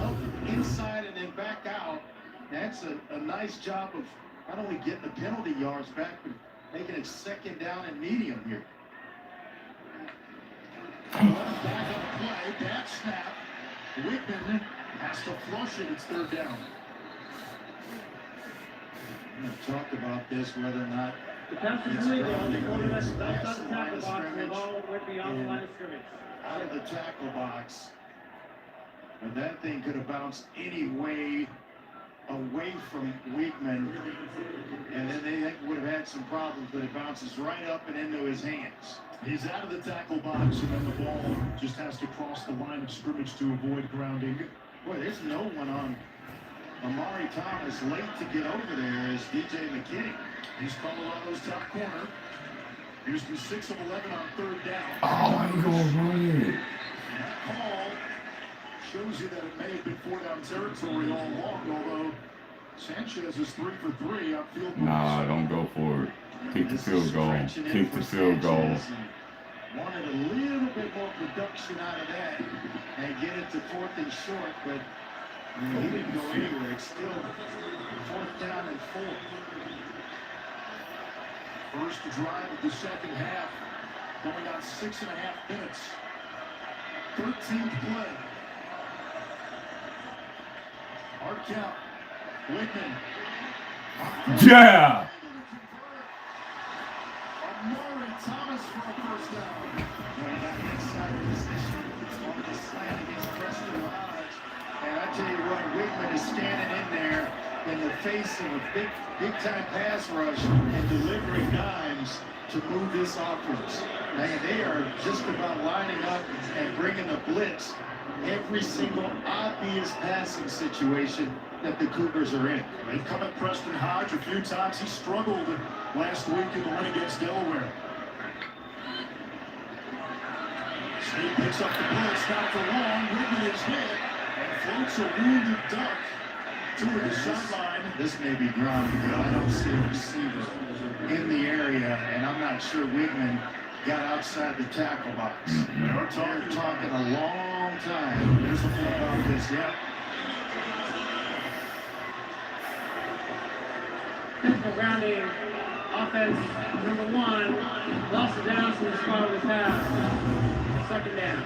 up inside and then back out. That's a nice job of not only getting the penalty yards back, but making it 2nd down and medium here. Back on the play, bad snap. Wigman has to flush it. It's 3rd down. We've talked about this, whether or not The pass is illegal. The quarterback outside the tackle box. The ball went beyond the line of scrimmage. Out of the tackle box. And that thing could have bounced any way away from Weigman. And then they would have had some problems, but it bounces right up and into his hands. He's out of the tackle box, and then the ball just has to cross the line of scrimmage to avoid grounding. Boy, there's no one on Amari Thomas late to get over there is DJ McKinney. He's Colorado's top corner. Houston 6 of 11 on 3rd down. Oh, he gonna run it. And that call shows you that it may have been 4-down territory all along, although Sanchez is 3 for 3 on field goals. Nah, don't go for it. Kick the field goal. Kick the field goal. Wanted a little bit more production out of that and get it to 4th and short, but he didn't go anywhere. It's still 4th down and 4. First drive of the 2nd half, going on 6.5 minutes. 13th play. Hard count. Wigman. Yeah! Amari Thomas for a 1st down. Going back inside position on the slant against Preston Hodge. And I tell you what, Wigman is standing in there in the face of a big-time pass rush and delivering dimes to move this offense. And they are just about lining up and bringing the blitz every single obvious passing situation that the Cougars are in. They've come at Preston Hodge a few times. He struggled last week in the win against Delaware. Snead picks up the blitz, not for long. Wigman is hit and floats a wounded duck to the sideline. This may be grounded, but I don't see a receiver in the area, and I'm not sure Wigman got outside the tackle box. They're talking a long time. There's a flag on this, yeah. Physical grounding. Offense number one. Lost it down from the spot of the pass. Second down.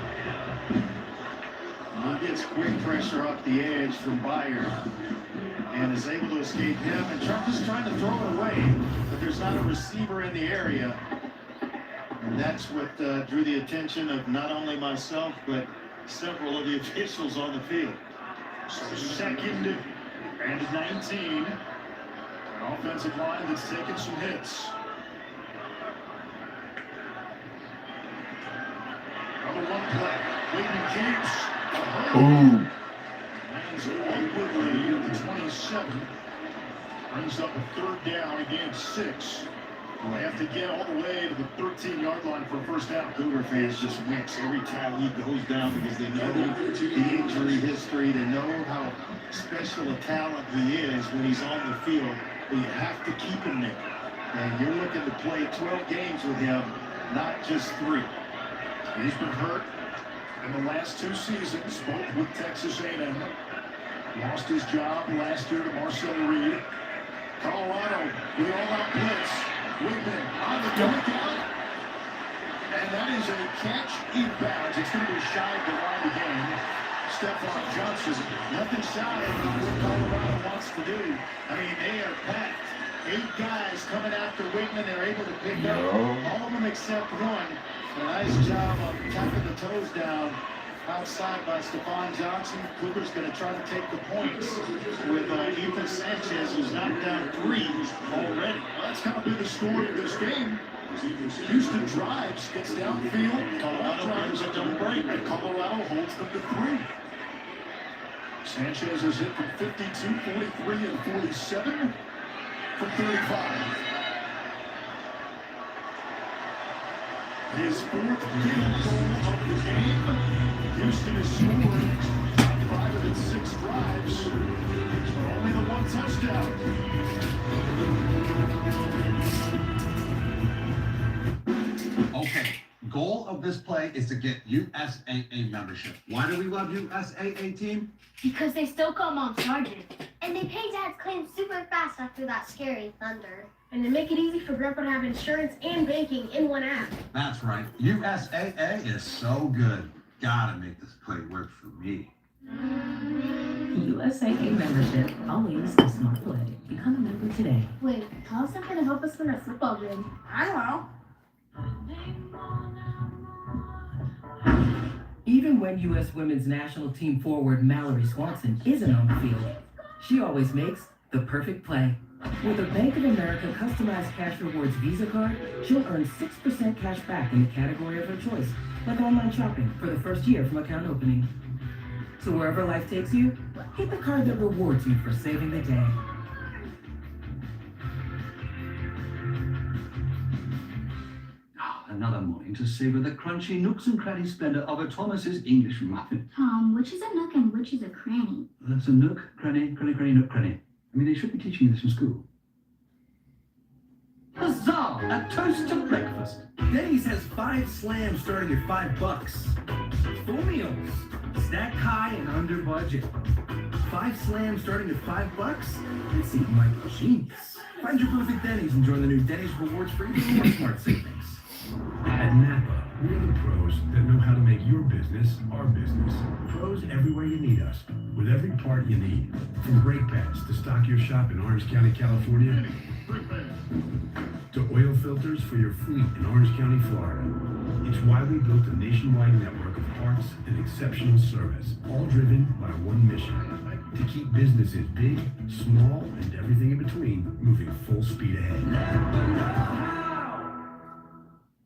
He gets quick pressure off the edge from Byard and is able to escape him. And Trump is trying to throw it away, but there's not a receiver in the area. And that's what drew the attention of not only myself, but several of the officials on the field. So second and 19. An offensive line that's taken some hits. Another one play. Waiting keeps. Ooh. Lands awkwardly at the 27. Brings up a third down, a gain 6. Will have to get all the way to the 13-yard line for a first down. Cougar fans just wince every time he goes down because they know the injury history. They know how special a talent he is when he's on the field. But you have to keep him there. And you're looking to play 12 games with him, not just 3. He's been hurt in the last 2 seasons, both with Texas A&M. Lost his job last year to Marcel Reed. Colorado, with all-out blitz. Whitman on the breakout. And that is a catch in bounds. It's going to be shy of the line again. Stephon Johnson, nothing shy of what Colorado wants to do. I mean, they are packed. 8 guys coming after Whitman. They're able to pick up all of them except one. A nice job of tapping the toes down outside by Stephon Johnson. Cougar's going to try to take the points with Ethan Sanchez, who's knocked down 3 already. Well, that's kind of been the story of this game. Houston drives, gets downfield. Colorado drives a double break, and Colorado holds them to 3. Sanchez has hit from 52, 43, and 47 from 35. His 4th field goal of the game. Houston has scored 5 of its 6 drives. Only the 1 touchdown. Okay, goal of this play is to get USAA membership. Why do we love USAA, team? Because they still call Mom Sergeant. And they pay Dad's claim super fast after that scary thunder. And they make it easy for Grandpa to have insurance and banking in one app. That's right. USAA is so good. Gotta make this play work for me. USAA membership, always a smart play. Become a member today. Wait, how's that gonna help us win our football game? I don't know. Even when U.S. women's national team forward Mallory Swanson isn't on the field, she always makes the perfect play. With a Bank of America customized cash rewards Visa card, she'll earn 6% cash back in the category of her choice, like online shopping for the first year from account opening. So wherever life takes you, hit the card that rewards you for saving the day. Another morning to savor the crunchy nooks and crannies splendor of a Thomas's English muffin. Tom, which is a nook and which is a cranny? That's a nook, cranny, cranny, cranny, nook, cranny. I mean, they should be teaching you this in school. Huzzah! A toast to breakfast. Denny's has 5 slams starting at $5. Full meals, snack high and under budget. 5 slams starting at $5? That's even like genius. Find your booth at Denny's and join the new Denny's Rewards for even more smart savings. At Napa, we're the pros that know how to make your business our business. Pros everywhere you need us, with every part you need. From brake pads to stock your shop in Orange County, California, to oil filters for your fleet in Orange County, Florida. It's why we built a nationwide network of parts and exceptional service, all driven by one mission: to keep businesses big, small, and everything in between moving full speed ahead.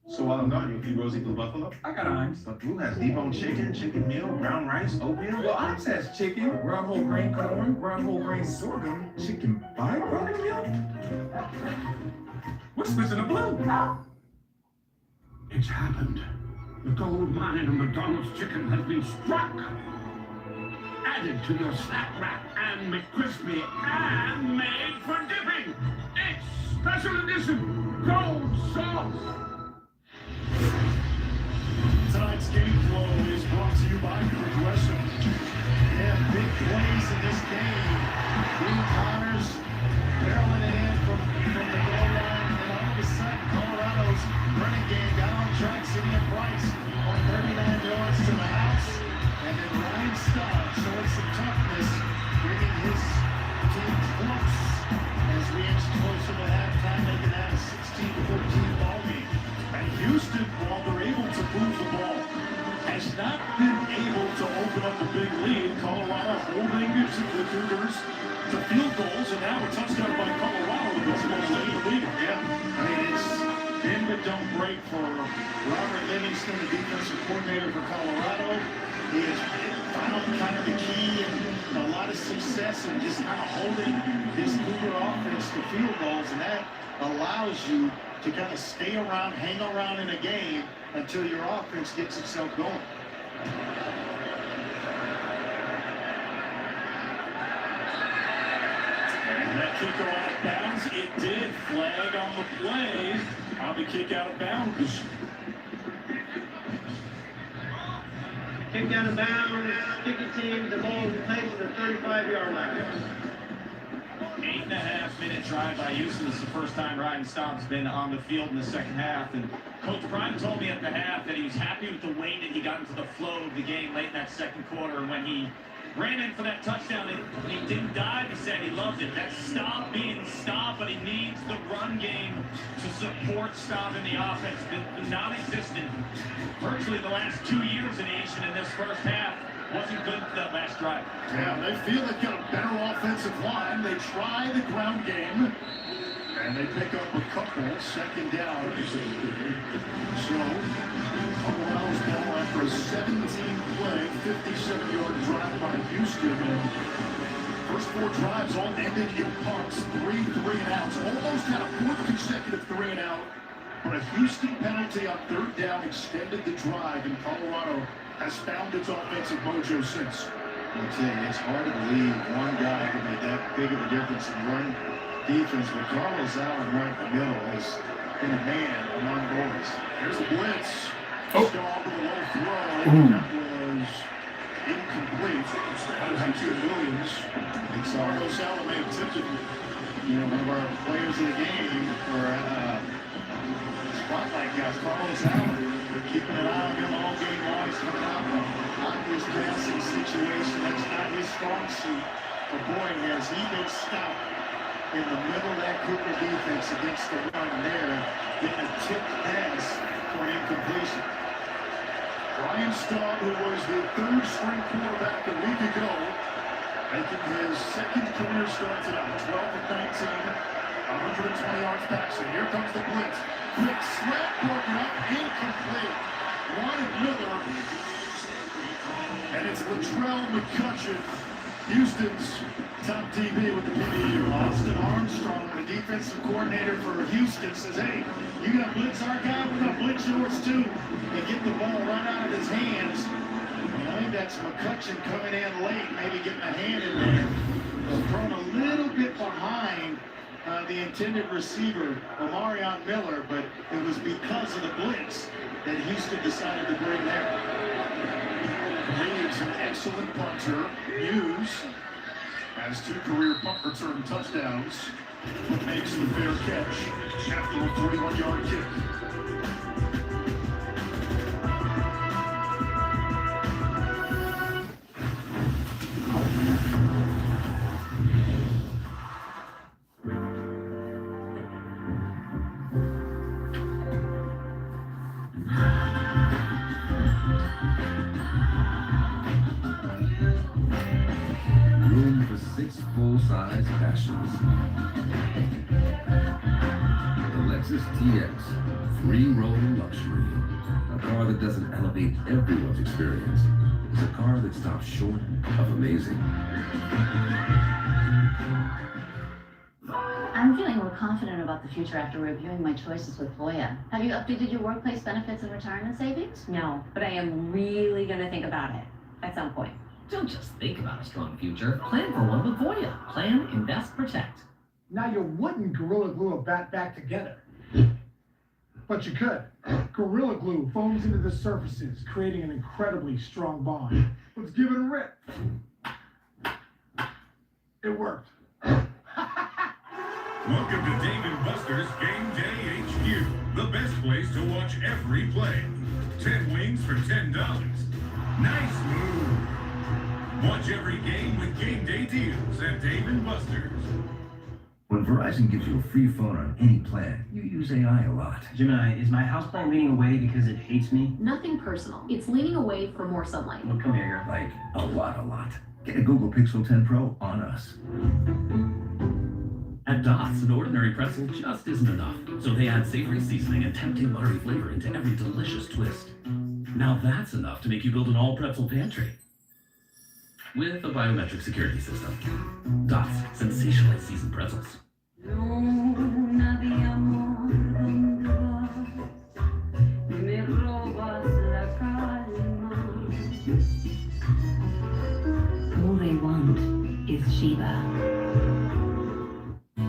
So while I'm gone, you eat Rosie Blue Buffalo? I got Imes. But Blue has deboned chicken, chicken meal, brown rice, oatmeal. Well, Imes has chicken, ground whole grain corn, ground whole grain sorghum, chicken byproduct milk. What's missing the blue? It's happened. The gold mine of McDonald's chicken has been struck. Added to your snack wrap and McCrispy and made for dipping. It's special edition gold sauce. Tonight's game flow is brought to you by Progressive. They have big plays in this game. Dean Connors barreling it in for from the goal line, and all of a sudden, Colorado's running game got on track. Simeon Price on 39 yards to the house, and then Ryan Stott showing some toughness, bringing his team close as we inch closer to halftime, making that a 16-14 ball game. And Houston, while they're able to move the ball, has not been able to open up a big lead. Colorado holding the Cougars to field goals, and now a touchdown by Colorado with this ball in the lead. Yeah, I mean, it's been but don't break for Robert Livingston, the defensive coordinator for Colorado. He has found kind of the key and a lot of success in just kind of holding this Cougar offense to field goals, and that allows you to kind of stay around, hang around in a game until your offense gets itself going. And that kick go out of bounds. It did. Flag on the play. On the kick out of bounds. Kick out of bounds. Kicking team, the ball is placed at the 35-yard line. 8.5-minute drive by Houston. This is the first time Ryan Stott's been on the field in the second half. And Coach Prime told me at the half that he was happy with the way that he got into the flow of the game late in that second quarter. And when he ran in for that touchdown, he didn't dive. He said he loved it. That stop being stopped, but he needs the run game to support Stott in the offense. The non-existent virtually the last 2 years in Asian in this first half. Wasn't good for that last drive. Yeah, they feel they've got a better offensive line. They try the ground game, and they pick up a couple. Second down. So, Colorado's ball after a 17-play, 57-yard drive by Houston. And first 4 drives all ended in punts, 3 3-and-outs. Almost had a 4th consecutive 3-and-out. But a Houston penalty on 3rd down extended the drive, and Colorado has found its offensive mojo since. I'll tell you, it's hard to believe one guy can make that big of a difference in run defense, but Carlos Allen right in the middle has been a man among boys. Here's the blitz. Oh. Staub with a low throw. That was incomplete. That was Q Williams. And Carlos Allen may have tipped it. You know, one of our players of the game for spotlight guys, Carlos Allen. Keeping an eye on him all game long. He's coming out of an obvious passing situation. That's not his strong suit. But boy, has he been stopped in the middle of that Cougar defense against the run there, getting a tipped pass for an incompletion. Ryan Staub, who was the 3rd-string quarterback a week ago, making his 2nd career start tonight. 12 of 19, 120 yards passing. Here comes the blitz. Quick slap, broken up, incomplete. Wanted Miller. And it's Latrell McCutcheon, Houston's top DB with the PBU. Austin Armstrong, the defensive coordinator for Houston, says, hey, you got to blitz our guy, we're going to blitz yours too. And get the ball right out of his hands. And I think that's McCutcheon coming in late, maybe getting a hand in there. Thrown a little bit behind the intended receiver, Omarion Miller, but it was because of the blitz that Houston decided to bring there. Reeves, an excellent punter. Hughes has 2 career punt return touchdowns, but makes the fair catch after a 41-yard kick. Room for 6 full-size passions. The Lexus TX, 3-row luxury. A car that doesn't elevate everyone's experience. It's a car that stops short of amazing. I'm feeling more confident about the future after reviewing my choices with Voya. Have you updated your workplace benefits and retirement savings? No, but I am really going to think about it at some point. Don't just think about a strong future. Plan for one with Voya. Plan, invest, protect. Now you wouldn't Gorilla Glue a bat back together. But you could. Gorilla Glue foams into the surfaces, creating an incredibly strong bond. Let's give it a rip. It worked. Welcome to Dave & Buster's Game Day HQ, the best place to watch every play. 10 wings for $10. Nice move. Watch every game with Game Day deals at Dave & Buster's. When Verizon gives you a free phone on any plan, you use AI a lot. Gemini, is my houseplant leaning away because it hates me? Nothing personal. It's leaning away for more sunlight. Well, come here. Like, a lot. Get a Google Pixel 10 Pro on us. At Dots, an ordinary pretzel just isn't enough, so they add savory seasoning and tempting buttery flavor into every delicious twist. Now that's enough to make you build an all-pretzel pantry. With a biometric security system. Dots, sensationally seasoned pretzels. All they want is Sheba.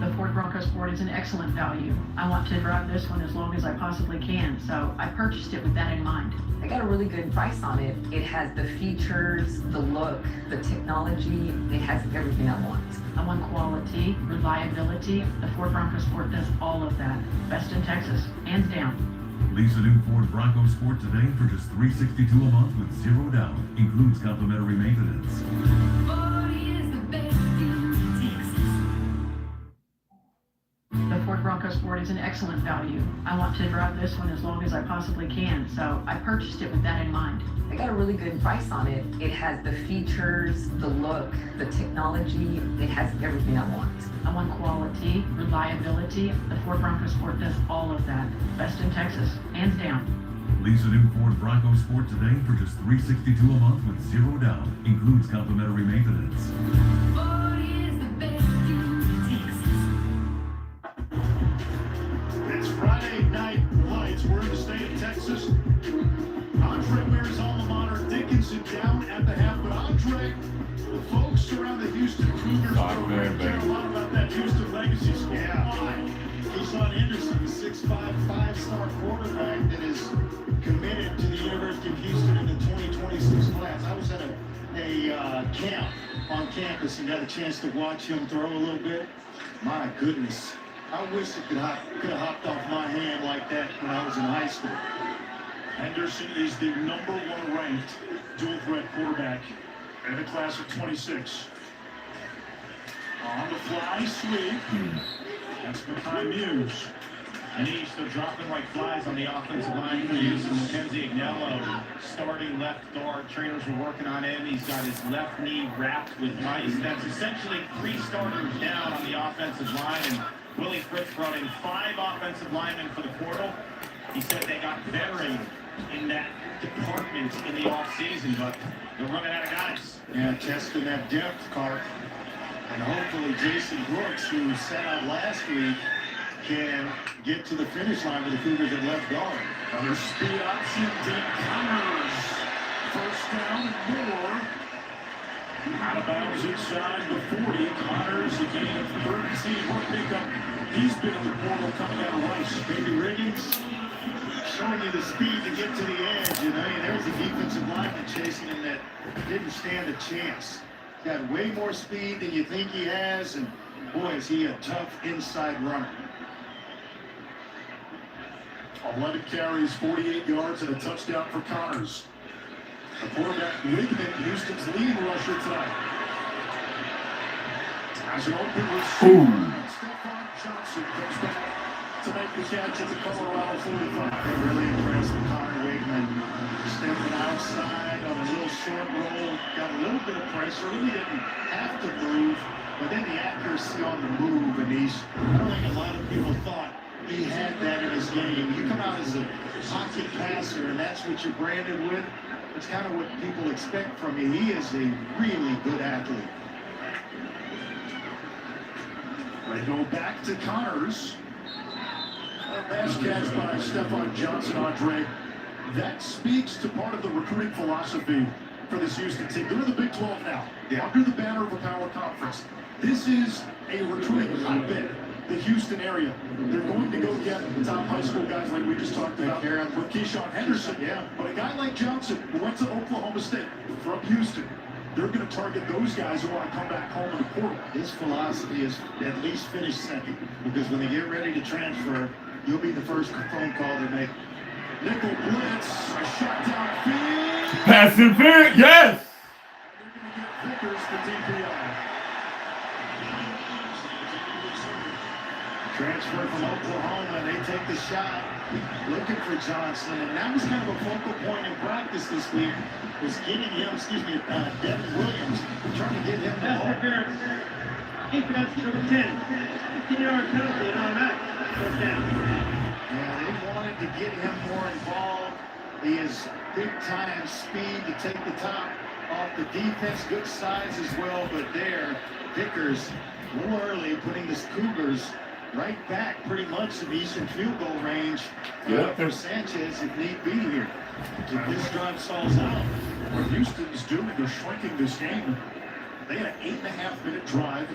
The Ford Bronco Sport is an excellent value. I want to drive this one as long as I possibly can, so I purchased it with that in mind. I got a really good price on it. It has the features, the look, the technology. It has everything I want. I want quality, reliability. The Ford Bronco Sport does all of that. Best in Texas, hands down. Lease a new Ford Bronco Sport today for just $362 a month with 0 down. Includes complimentary maintenance. The Ford Bronco Sport is an excellent value. I want to drive this one as long as I possibly can, so I purchased it with that in mind. I got a really good price on it. It has the features, the look, the technology. It has everything I want. I want quality, reliability. The Ford Bronco Sport does all of that. Best in Texas, hands down. Lease a new Ford Bronco Sport today for just $362 a month with 0 down. Includes complimentary maintenance. It's Friday Night Lights. We're in the state of Texas. Andre Mary's alma mater, Dickinson, down at the half. But Andre, the folks around the Houston Cougars program care a lot about that Houston legacy squad. Yeah. Keyshawn Henderson, the 6'5", five-star quarterback that is committed to the University of Houston in the 2026 class. I was at a camp on campus and got a chance to watch him throw a little bit. My goodness. I wish it could have hopped off my hand like that when I was in high school. Henderson is the #1 ranked dual threat quarterback in the class of 26. On the fly sweep. That's Makai Muse. And he's still dropping like flies on the offensive line for Houston. Mackenzie Agnello, starting left guard. Trainers were working on him. He's got his left knee wrapped with mice. That's essentially 3 starters down on the offensive line. And Willie Fritz brought in 5 offensive linemen for the portal. He said they got veteran in that department in the offseason, but they're running out of guys. Yeah, testing that depth, Clark. And hopefully Jason Brooks, who sat out last week, can get to the finish line with the Cougars at left guard. Another speed option, Dick Connors. First down, more. Out of bounds inside the 40. Connors, a gain of 13. What pickup he's been in the portal coming out of Rice. Baby Riggins showing you the speed to get to the edge. You know, and there's a defensive lineman chasing him that didn't stand a chance. Got way more speed than you think he has, and boy, is he a tough inside runner. 11 carries, 48 yards, and a touchdown for Connors. The quarterback, Wigman, Houston's lead rusher tonight. As an open receiver, Stephon Johnson comes back to make the catch at the Colorado 45. They're really impressed with Connor Wigman. Stepping outside on a little short roll, got a little bit of pressure, really didn't have to move, but then the accuracy on the move, and I don't think a lot of people thought he had that in his game. You come out as a pocket passer, and that's what you're branded with. It's kind of what people expect from you. He is a really good athlete. They go back to Connors. A nice catch by Stephon Johnson, Andre. That speaks to part of the recruiting philosophy for this Houston team. They're in the Big 12 now, under the banner of a power conference. This is a recruiting hotbed. The Houston area. They're going to go get top high school guys like we just talked about with Keyshawn Henderson. Yeah. But a guy like Johnson, who went to Oklahoma State from Houston, they're going to target those guys who want to come back home in the portal. His philosophy is at least finish second, because when they get ready to transfer, you'll be the first phone call they make. Nickel blitz, a shot downfield. Pass interference, yes! Vickers for DPI. Transfer from Oklahoma, and they take the shot, looking for Johnson, and that was kind of a focal point in practice this week, was getting him, Devin Williams, trying to get him the ball. Defense number 10, 15-yard penalty, and automatic, first down. Yeah, they wanted to get him more involved. He has big-time speed to take the top off the defense, good size as well, but there, Vickers, a little early, putting the Cougars right back pretty much to the Eastern field goal range for Sanchez if need be here. If this drive stalls out. What Houston's doing, they're shrinking this game. They had an 8.5-minute drive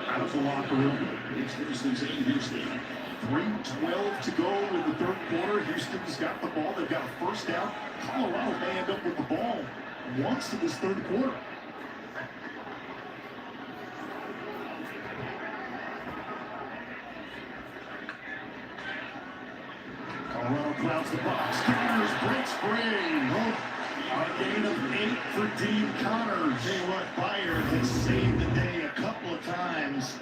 out of the locker room. It's Houston's in Houston. 3:12 to go in the third quarter. Houston's got the ball. They've got a first down. Colorado may end up with the ball once in this third quarter. Colorado clouds the box. Connors breaks free. A gain of 8 for Dean Connors. Tell you what, Bayard has saved the day a couple of times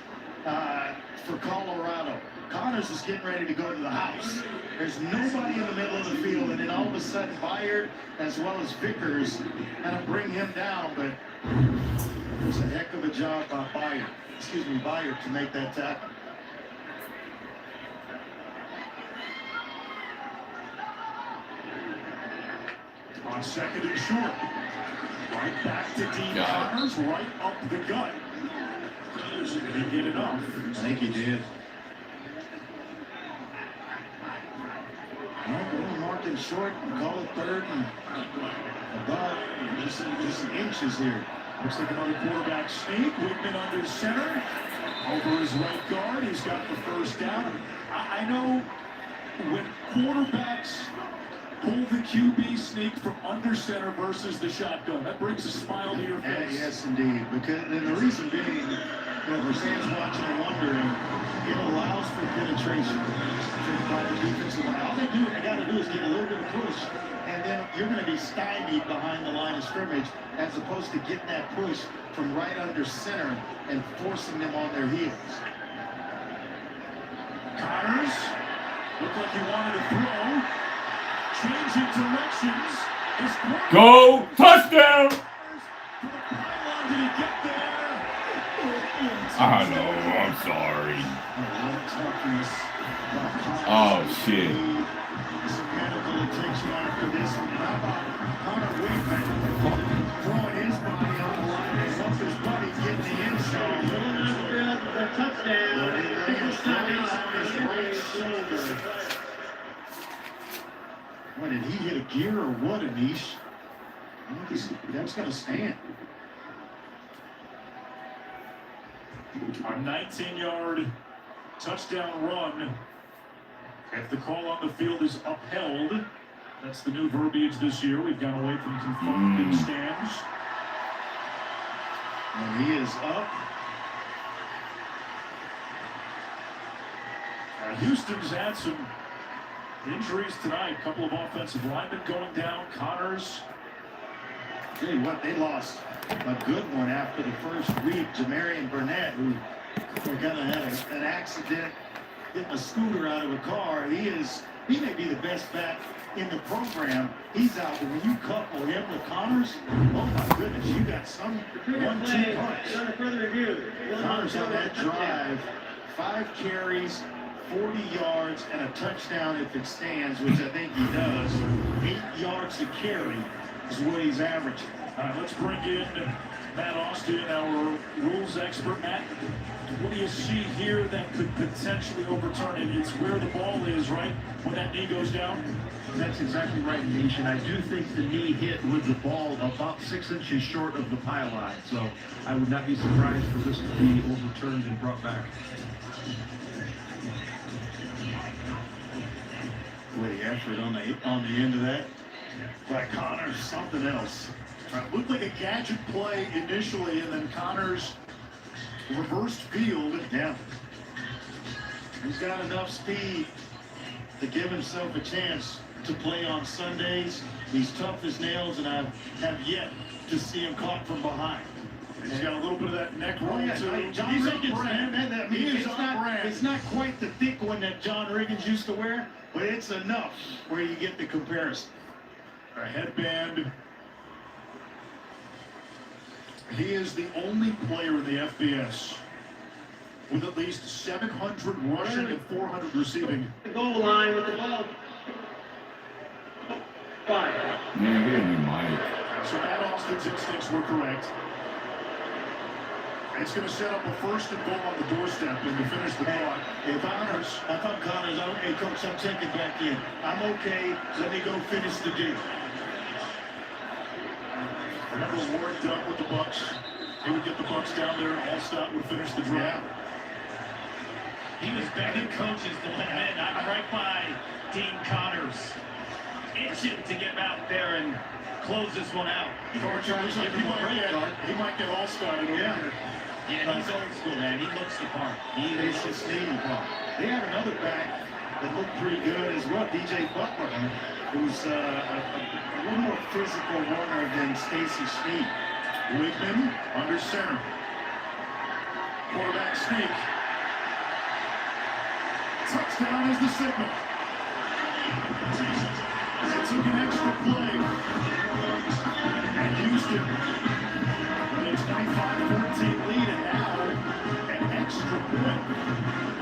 for Colorado. Connors is getting ready to go to the house. There's nobody in the middle of the field, and then all of a sudden Bayard, as well as Vickers, kind of bring him down, but it was a heck of a job by Bayard to make that tackle. On second and short. Right back to Dean Connors, right up the gut. Did he get enough? I think he did. Well, marking short and call it third and about just inches here. Looks like another quarterback sneak. Wiegman under center. Over his right guard. He's got the first down. I know when quarterbacks pull the QB sneak from under center versus the shotgun, that brings a smile to your face. Yes, indeed. Because, and the reason being, for fans watching and wondering, it allows for penetration by the defensive line. All they got to do is get a little bit of push, and then you're going to be stymied behind the line of scrimmage, as opposed to getting that push from right under center and forcing them on their heels. Connors looked like he wanted to throw. Changing directions. Go! Touchdown! Did he get there? I know, I'm sorry. Oh, shit. Some medical attention after this one. How about Connor Wiegman throwing his body on the line and help his buddy get the inside? The touchdown. What, did he hit a gear or what, Anish? I think that's going to stand. A 19-yard touchdown run. If the call on the field is upheld, that's the new verbiage this year. We've gone away from confirmed in stands. And he is up. Houston's had some injuries tonight. A couple of offensive linemen going down. Connors. Tell you what, they lost a good one after the first week. Jamarian Burnett, who kind of had an accident getting a scooter out of a car. He may be the best back in the program. He's out, but when you couple him with Connors, oh my goodness, you got some 1-2 punch. Connors on that drive, 5 carries, 40 yards, and a touchdown if it stands, which I think he does. 8 yards to carry is what he's averaging. All right, let's bring in Matt Austin, our rules expert. Matt, what do you see here that could potentially overturn it? It's where the ball is, right, when that knee goes down? That's exactly right, Nation. I do think the knee hit with the ball about 6 inches short of the pylon, so I would not be surprised for this to be overturned and brought back. What the effort on the end of that by Connors, something else. Looked like a gadget play initially, and then Connors reversed field. Yeah. He's got enough speed to give himself a chance to play on Sundays. He's tough as nails, and I have yet to see him caught from behind. And he's got a little bit of that neck roll, too. John He's Riggins, on brand. man, it's not quite the thick one that John Riggins used to wear, but it's enough where you get the comparison. A headband. He is the only player in the FBS with at least 700 rushing and 400 receiving. The goal line with the ball. 5. Man, get in your mic. So Matt Austin's instincts were correct. It's going to set up a first and goal on the doorstep and to finish the clock. If I'm Connors, hey, coach, I'm checking back in. I'm okay. Let me go finish the deal. Remember Warren Duck with the Bucks? He would get the Bucks down there, and Allstott would finish the drive. He was begging coaches to let him in. I'm right by Dean Connors. Itching to get out there and close this one out. He might get Allstott in here. Yeah, he's old school, man. He looks the part. He is just needing part. They have another back that looked pretty good as well, DJ Butler, who's a little more physical runner than Stacy Snead. Wigman under center. Quarterback sneak. Touchdown is the signal. It took an extra play. And Houston with a 25-14 lead, and now an extra point.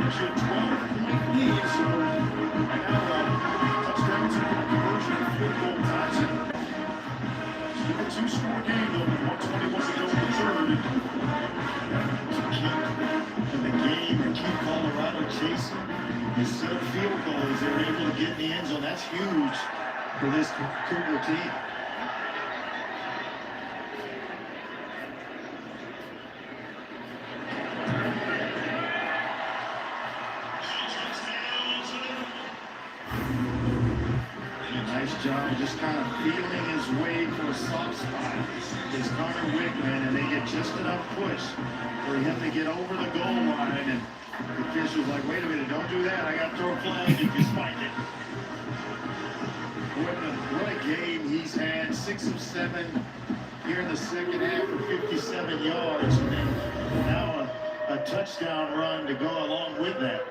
It's a 12-point lead, so and now touchdown to conversion and field goal ties it. Still a two-score game, though, with 1:21 to go in the third. In the game and keep Colorado chasing. Instead of field goals, they were able to get in the end zone. That's huge for this Cougar team. Nice job of just kind of feeling his way for a soft spot. It's Connor Wigman, and they get just enough push for him to get over the goal line. And the official's like, wait a minute, don't do that. I got to throw a flag if you spike it. What a game he's had. 6 of 7 here in the second half for 57 yards. And then now a touchdown run to go along with that.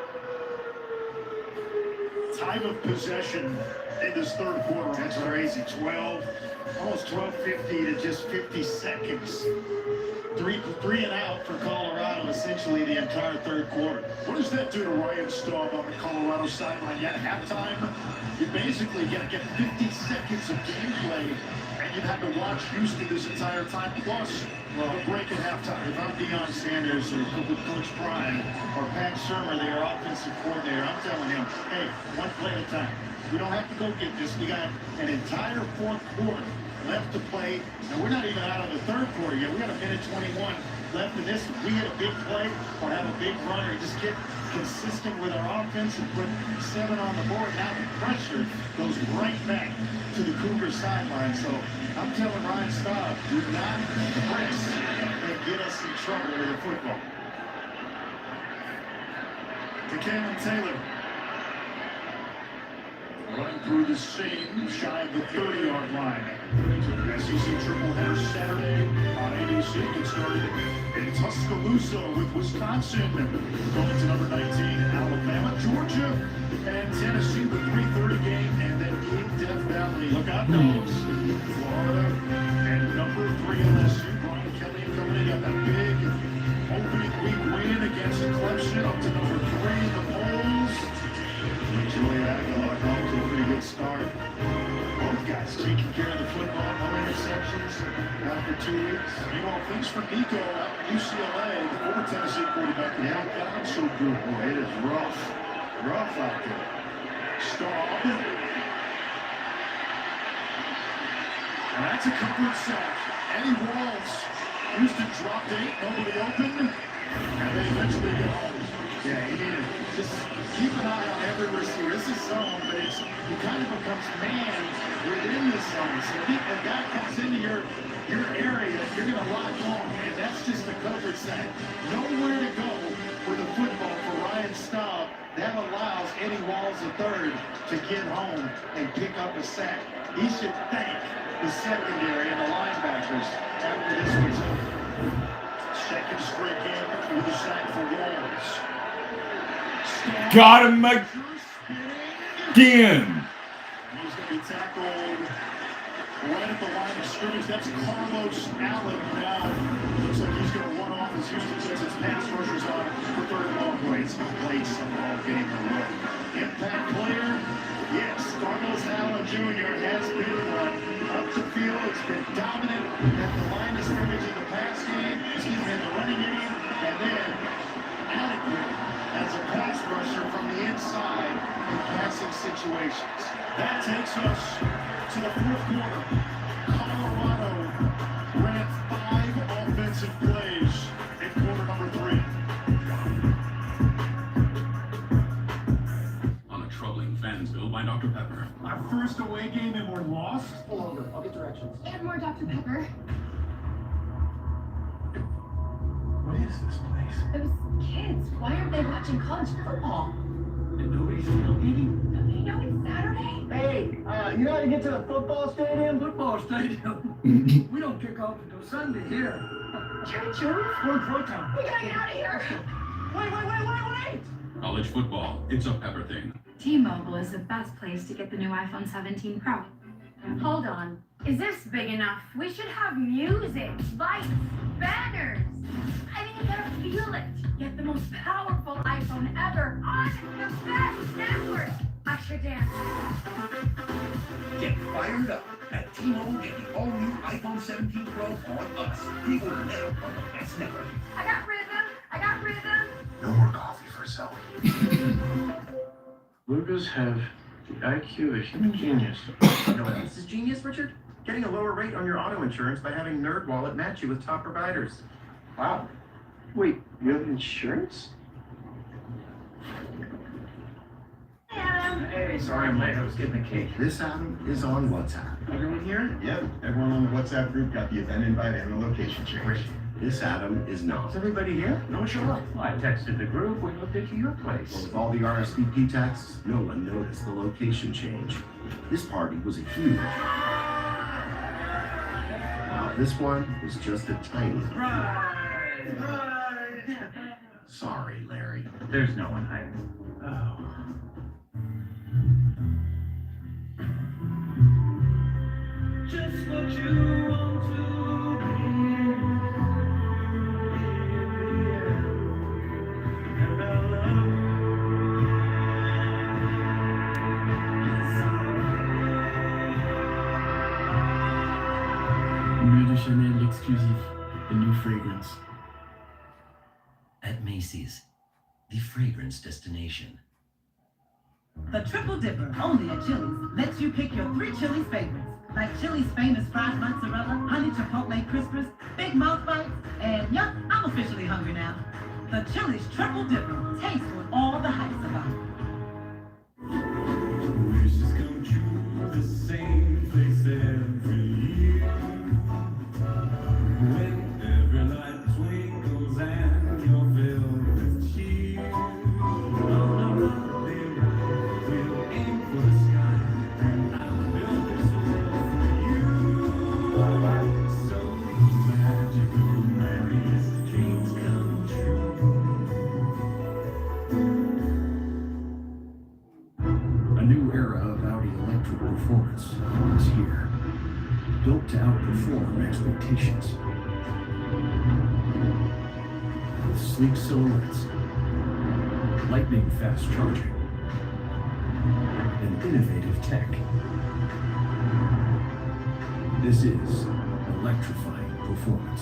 Time of possession in this third quarter. That's crazy. Almost 12:50 to just 50 seconds. Three and out for Colorado, essentially the entire third quarter. What does that do to Ryan Staub on the Colorado sideline? At halftime, you basically get 50 seconds of gameplay, and you've had to watch Houston this entire time, plus a break at halftime. If I'm Deion Sanders or Coach Prime or Pat Shurmur, their offensive coordinator, I'm telling him, hey, one play at a time. We don't have to go get this. We got an entire fourth quarter left to play, and we're not even out of the third quarter yet. We got a minute 21 left in this. If we hit a big play or have a big run or just get consistent with our offense and put 7 on the board, now the pressure goes right back to the Cougar sideline. So I'm telling Ryan Staub, do not press and get us in trouble with the football. To Cameron Taylor. Running through the seam, shy of the 30-yard line. SEC triple header Saturday on ABC. Get started in Tuscaloosa with Wisconsin. Going to number 19, Alabama, Georgia, and Tennessee. The 3:30 game, and then in Death Valley. Look out, dogs. Florida and number 3 LSU. Brian Kelly coming in. Got that big opening week win against Clemson. Up to number 3 in the polls. Julian Aguilar off to a pretty good start. Both guys taking care of the football, no interceptions after 2 weeks. Meanwhile, things for Nico out in UCLA, the former Tennessee quarterback. Yeah, God, so good. Boy, it is rough. Rough out there. Staub. And that's a covered sack. Eddie Walls. Houston dropped 8, nobody open, and they eventually get home. Yeah, he needed just keep an eye on every receiver. This is zone, but it's you kind of becomes man within the zone. So if a guy comes into your area, you're going to lock on, and that's just a coverage sack. Nowhere to go with a football for Ryan Staub. That allows Eddie Walls III to get home and pick up a sack. He should thank the secondary and the linebackers after this one's over. Second straight game with a sack for Walls. Got him again. He's going to be tackled right at the line of scrimmage. That's Carlos Allen now. Looks like he's going to run off as Houston sets its pass rushers on for third and long. He's played some ball game in a row. Impact player? Yes, Carlos Allen Jr. has been one. Up the field, it's been dominant at the line of scrimmage in the pass game, in the running game, and then adequate as a pass rusher from the inside in passing situations. That takes us to the fourth quarter. Colorado ran 5 offensive plays in quarter number 3. On a troubling Fansville by Dr. Pepper. Our first away game and we're lost? Pull over. I'll get directions. And more Dr. Pepper. What is this place? Those kids, why aren't they watching college football? And nobody's still eating. Don't they know it's Saturday? Hey, you know how to get to the football stadium? Football stadium. We don't kick off until Sunday here. Cherry Jones? We're in Proton. We gotta get out of here. Wait! College football, it's a Pepper thing. T-Mobile is the best place to get the new iPhone 17 Pro. Hold on. Is this big enough? We should have music, lights, banners. I mean, you gotta feel it. Get the most powerful iPhone ever on the best network. I should dance. Get fired up at T-Mobile. Get the all-new iPhone 17 Pro on us. Pre-order now on the best network. I got rhythm. No more coffee for Zoe. Lugas have the IQ of a human genius. You know what else is genius, Richard? Getting a lower rate on your auto insurance by having NerdWallet match you with top providers. Wow. Wait, you have insurance? Adam. Hey, sorry I'm late. I was getting a cake. This Adam is on WhatsApp. Everyone here? Yep, everyone on the WhatsApp group got the event invite and the location change. This Adam is not. Is everybody here? No, sure. Well, I texted the group. We looked into your place. Well, with all the RSVP texts, no one noticed the location change. This party was a huge. Wow, this one was just a tiny. Sorry, Larry. There's no one hiding. Oh. Just what you want to be. Bleu de Chanel l'exclusif, the new fragrance. At Macy's, the fragrance destination. The Triple Dipper, only at Chili's, lets you pick your 3 Chili's favorites, like Chili's famous fried mozzarella, honey chipotle crispers, big mouth bites, and yup, I'm officially hungry now. The Chili's Triple Dipper, taste what all the hype's about. Wishes come true, the same place every year. When every light twinkles and you're filled with cheer. On a Monday night, we'll aim for the sky, and I'll build this world for you. So magical, Mary's dreams come true. A new era of Audi electric performance is here. Built to outperform expectations. With sleek silhouettes, lightning fast charging, and innovative tech. This is electrifying performance.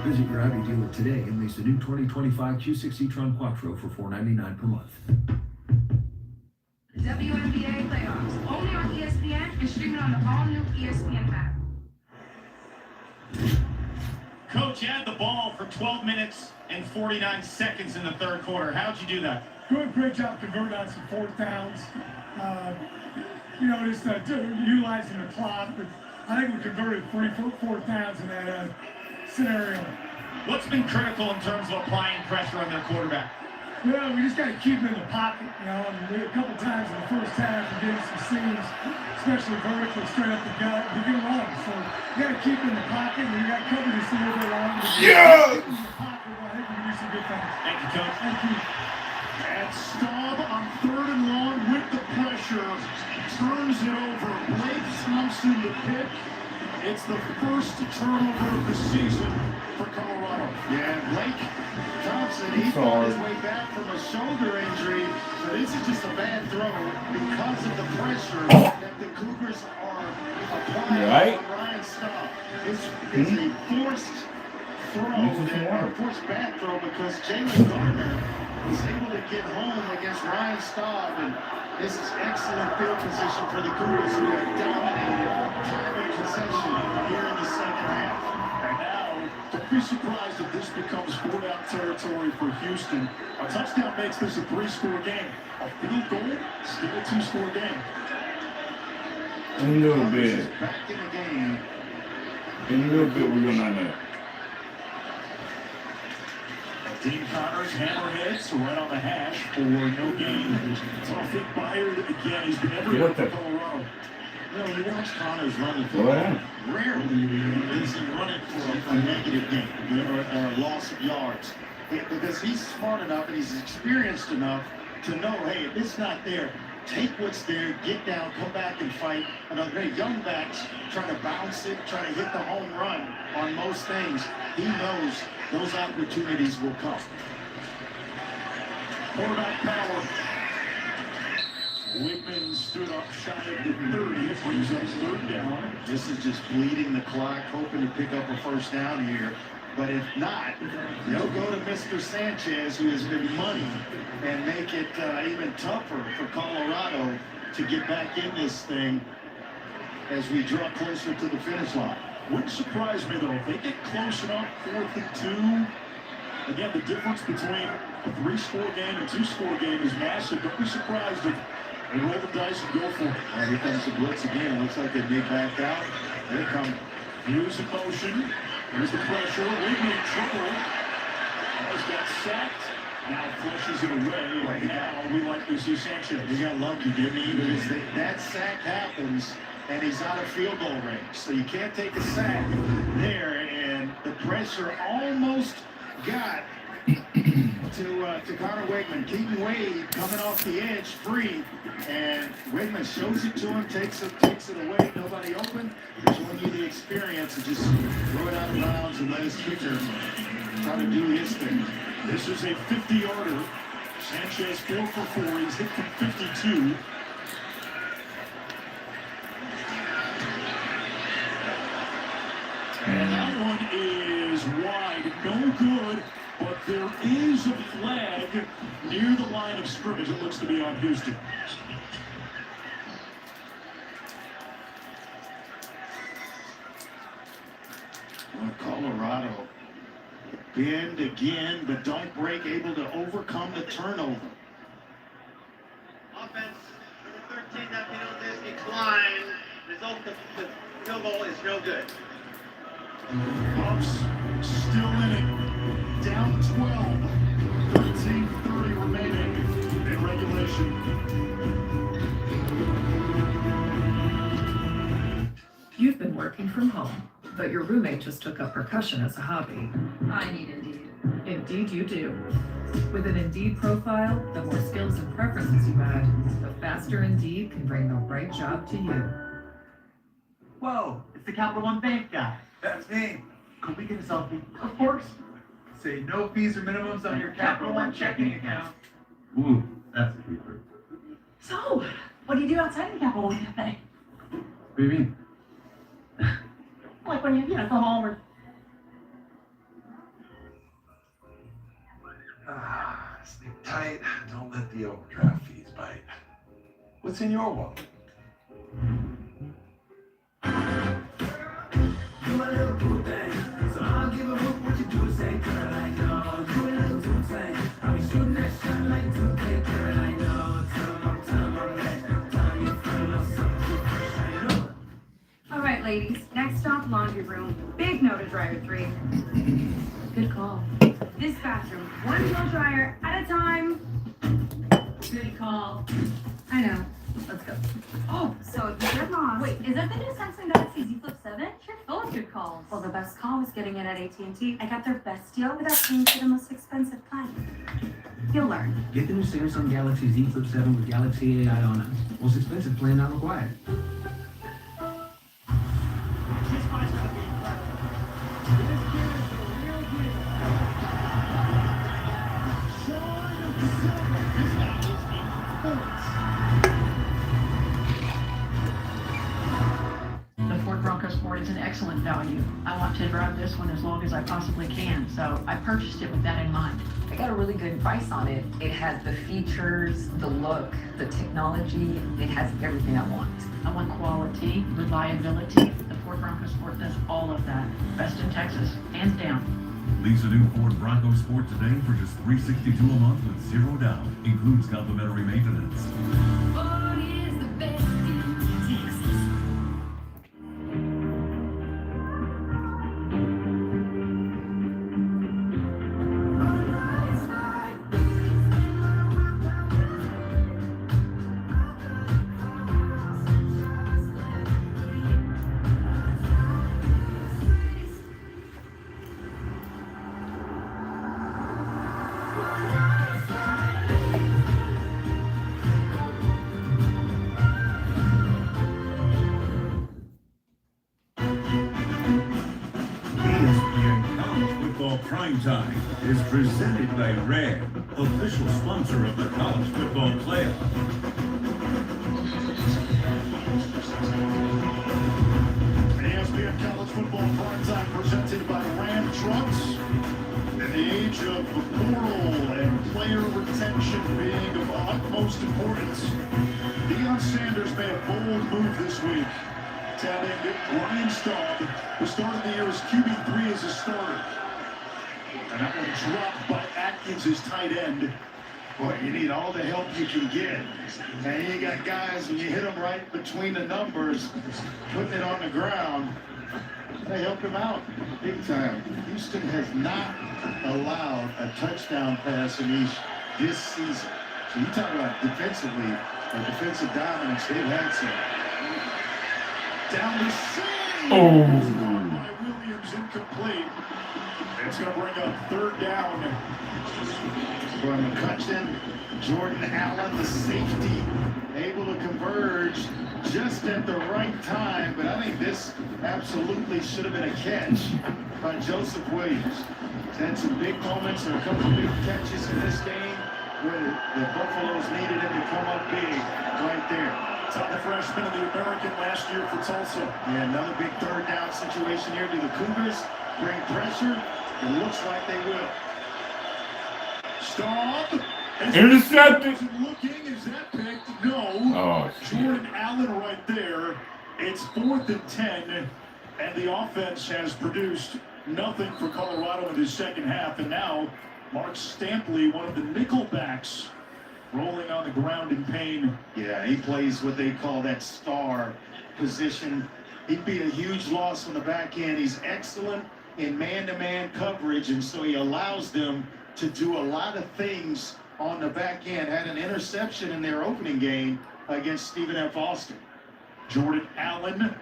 Visit your Audi dealer today and lease a new 2025 Q6 e-tron Quattro for $499 per month. WNBA playoffs, only on ESPN and streaming on the all-new ESPN app. Coach, you had the ball for 12 minutes and 49 seconds in the third quarter. How'd you do that? Good, great job converting on some 4th downs. just utilizing the clock. But I think we converted 4th downs in that scenario. What's been critical in terms of applying pressure on their quarterback? Well, we just got to keep him in the pocket, and we a couple times in the first half we gave some seams, especially vertically, straight up the gut. We get wrong, so you got to keep him in the pocket, and you got to cover this a little bit longer. Yeah! I think we can do some good things. Thank you, Coach. Thank you. And Staub on 3rd and long with the pressure, turns it over. Blake Thompson the pick. It's the first turnover of the season for Colorado. Yeah, Blake Thompson, he fought his way back from a shoulder injury, so this is just a bad throw because of the pressure that the Cougars are applying on Ryan Staub. It's a forced throw, or forced bad throw, because Jalen Gardner was able to get home against Ryan Staub, and this is excellent field position for the Cougars, who have dominated time and possession here in the second half. And now, don't be surprised if this becomes 4-down territory for Houston. A touchdown makes this a 3-score game. A field goal, still a 2-score game. A little bit. Back in the game. In a little bit, we're going to know. Dean Connors, hammerheads, right on the hash for no gain. Tough Byard again. He's been everywhere for Colorado. You watch Connors run the football. Rarely is he running for a negative gain or a loss of yards. Because he's smart enough and he's experienced enough to know, hey, if it's not there, take what's there, get down, come back and fight. Another young backs trying to bounce it, trying to hit the home run on most things. He knows those opportunities will come. Quarterback power. Whitman stood up shy of the 30. It brings up 3rd down. This is just bleeding the clock, hoping to pick up a first down here. But if not, they'll go to Mr. Sanchez, who has been money, and make it even tougher for Colorado to get back in this thing as we draw closer to the finish line. Wouldn't surprise me, though, if they get close enough, 4th and 2. Again, the difference between a 3-score game and 2-score game is massive. Don't be surprised if they roll the dice and go for it. And here comes the blitz again. Looks like they may back out. They come. Here's the motion. Here's the pressure. Whitman in trouble. Has got sacked. Now flushes it away. Right now, we likely see Sanchez. He got lucky, didn't he? Because that sack happens, and he's out of field goal range. So you can't take a sack there, and the pressure almost got to Connor Wigman. Keaton Wade coming off the edge free, and Wigman shows it to him, takes it away. Nobody open. Just want you the experience and just throw it out of bounds and let his kicker try to do his thing. This is a 50-yarder. Sanchez 4 for 4. He's hit from 52. And that one is wide. No good. But there is a flag near the line of scrimmage. It looks to be on Houston. Well, Colorado bend again, but don't break, able to overcome the turnover. Offense, number 13, that penalty decline. Result, the field goal is no good. Bucks still in it. Down 12. 13:30 remaining in regulation. You've been working from home, but your roommate just took up percussion as a hobby. I need Indeed. Indeed you do. With an Indeed profile, the more skills and preferences you add, the faster Indeed can bring the right job to you. Whoa, it's the Capital One Bank guy. That's me. Could we get a selfie? Of course. Say no fees or minimums on your Capital One checking account. Ooh, that's a keeper. So, what do you do outside the Capital One Cafe? What do you mean? Like when you go home or... Sleep tight. Don't let the overdraft fees bite. What's in your wallet? You a little cool thing, so I'll give a hoot what you do. Say, girl, I know. You a little too thing. I'll be shooting that shot like 2K, girl, I know. Tell 'em I'm lit. Tell 'em you feel something. ladies. Next stop, laundry room. Big no to dryer 3. Good call. This bathroom, one blow dryer at a time. Good call. I know. Let's go. Oh, so if you're lost. Wait, is that the new Samsung Galaxy Z Flip 7? You're full of good calls. Well, the best call was getting it at AT&T. I got their best deal without paying for the most expensive plan. You'll learn. Get the new Samsung Galaxy Z Flip 7 with Galaxy AI on it. Most expensive plan not required. The Ford Bronco Sport is an excellent value. I want to drive this one as long as I possibly can, so I purchased it with that in mind. I got a really good price on it. It has the features, the look, the technology. It has everything I want. I want quality, reliability. The Ford Bronco Sport does all of that. Best in Texas, hands down. Lease a new Ford Bronco Sport today for just $362 a month with 0 down. Includes complimentary maintenance. Ford is the best in Texas. Prime Time is presented by Red, official sponsor of the college football playoff. ESPN College Football Prime Time presented by Ram Trucks. In the age of the portal and player retention being of utmost importance, Deion Sanders made a bold move this week, telling Ryan Staub, who started the year as QB3 as a starter. And that one dropped by Atkins, his tight end. Boy, you need all the help you can get. And you got guys, when you hit them right between the numbers, putting it on the ground, they helped him out big time. Houston has not allowed a touchdown pass in each this season. So you talk about defensively, or defensive dominance, they've had some. Down the seam. By Williams, incomplete. It's going to bring up 3rd down for McCutcheon. Jordan Allen, the safety, able to converge just at the right time. But I think this absolutely should have been a catch by Joseph Williams. He's had some big moments and a couple of big catches in this game where the Buffaloes needed him to come up big right there. Top the freshman of the American last year for Tulsa. Yeah, another big 3rd down situation here. Do the Cougars bring pressure? It looks like they will. Staub. Intercepted. Looking, is that picked? No. Oh, shit. Jordan Allen right there. It's 4th and 10, and the offense has produced nothing for Colorado in his second half. And now Mark Stampley, one of the nickelbacks, rolling on the ground in pain. Yeah, he plays what they call that star position. He'd be a huge loss on the back end. He's excellent in man-to-man coverage, and so he allows them to do a lot of things on the back end. Had an interception in their opening game against Stephen F. Austin. Jordan Allen,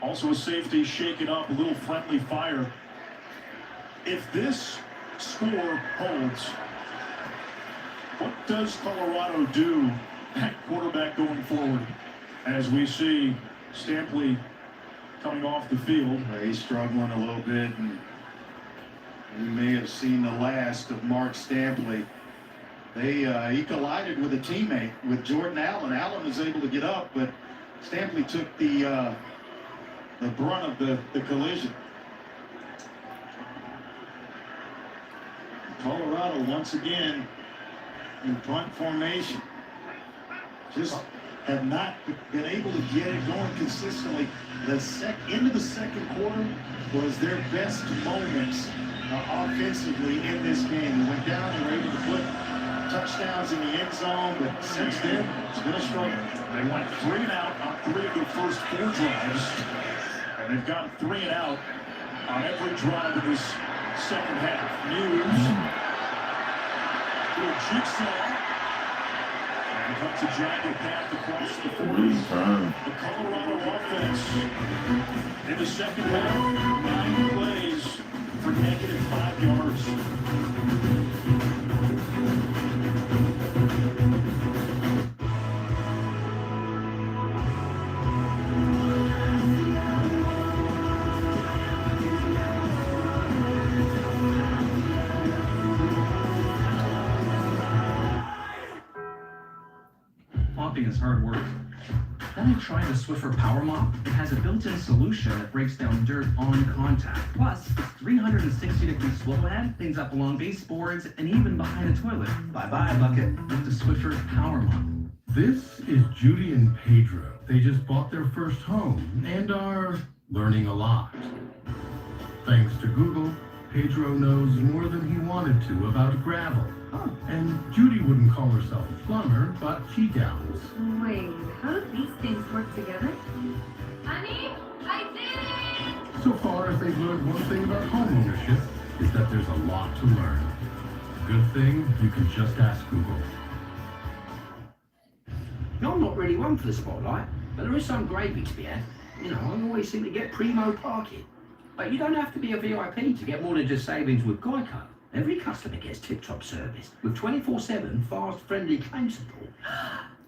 also a safety, shaken up, a little friendly fire. If this score holds, what does Colorado do at quarterback going forward? As we see Stampley coming off the field. He's struggling a little bit, and we may have seen the last of Mark Stampley. He collided with a teammate, with Jordan Allen. Allen was able to get up, but Stampley took the brunt of the collision. Colorado once again in punt formation. Just have not been able to get it going consistently. The end of the second quarter was their best moments offensively in this game. They went down and were able to put touchdowns in the end zone, but since then, it's been a struggle. They went 3 and out on 3 of their first 4 drives, and they've gotten 3 and out on every drive in this second half. Muse, little jigsaw, and cuts a jagged path across the 40. The Colorado offense in the second half, 9 plays for negative 5 yards. Mopping is hard work. Then I tried the Swiffer Power Mop. It has a built-in solution that breaks down dirt on contact. Plus, its 360-degree swivel head cleans up along baseboards and even behind the toilet. Bye-bye, bucket. With the Swiffer Power Mop. This is Judy and Pedro. They just bought their first home and are learning a lot. Thanks to Google, Pedro knows more than he wanted to about gravel. And Judy wouldn't call herself a plumber, but she doubts. Wait, how do these things work together? Honey, I did it! So far, if they've learned one thing about homeownership, is that there's a lot to learn. Good thing you can just ask Google. I'm not really one for the spotlight, but there is some gravy to be had. You know, I always seem to get primo parking. But you don't have to be a VIP to get more than just savings with Geico. Every customer gets tip-top service with 24/7 fast, friendly claim support.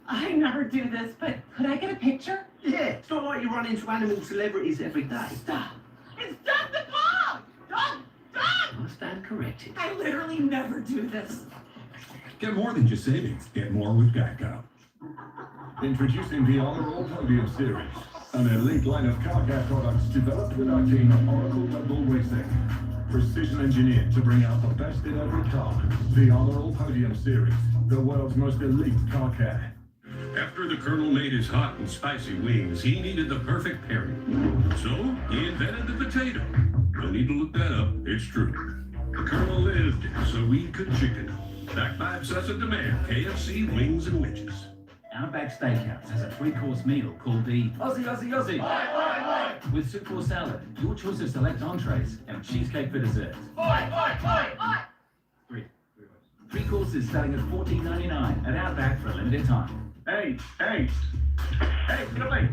I never do this, but could I get a picture? Yeah, it's not like you run into animal celebrities every day. Stop! It's Doug the dog! Doug! I stand corrected. I literally never do this. Get more than just savings. Get more with Geico. Introducing the Honor Roll Podium Series, an elite line of car care products developed with our team at Oracle Double Racing. Precision engineered to bring out the best in every car. The Honor Roll Podium Series, the world's most elite car care. After the Colonel made his hot and spicy wings, he needed the perfect pairing. So he invented the potato. No need to look that up, it's true. The Colonel lived so we could chicken. Backed by obsessive demand, KFC wings and witches. Outback Steakhouse has a 3-course meal called the Aussie Aussie Aussie. With soup or salad, your choice of select entrees, and cheesecake for dessert. Three courses starting at $14.99 at Outback for a limited time. Hey, get away!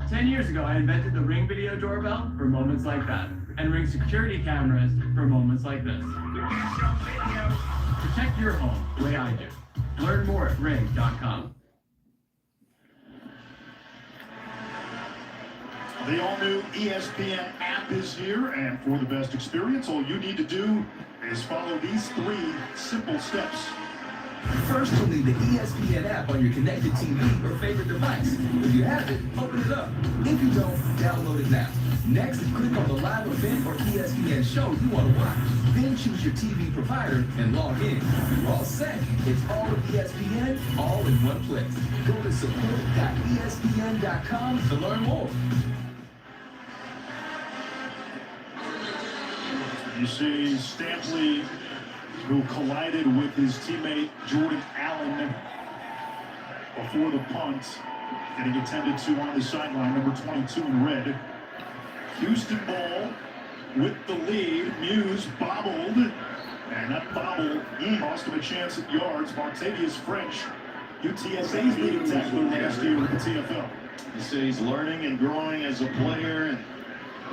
10 years ago, I invented the Ring video doorbell for moments like that, and Ring security cameras for moments like this. Protect your home the way I do. Learn more at ring.com. The all-new ESPN app is here, and for the best experience, all you need to do is follow these 3 simple steps. First, you'll need the ESPN app on your connected TV or favorite device. If you have it, open it up. If you don't, download it now. Next, click on the live event or ESPN show you want to watch. Then choose your TV provider and log in. You're all set. It's all of ESPN, all in one place. Go to support.espn.com to learn more. You see Stampley, who collided with his teammate Jordan Allen before the punt, getting attended to on the sideline, number 22 in red. Houston ball with the lead. Muse bobbled, and that bobble cost him a chance at yards. Martavius French, UTSA's leading tackler last year with the TFL. You say he's learning and growing as a player,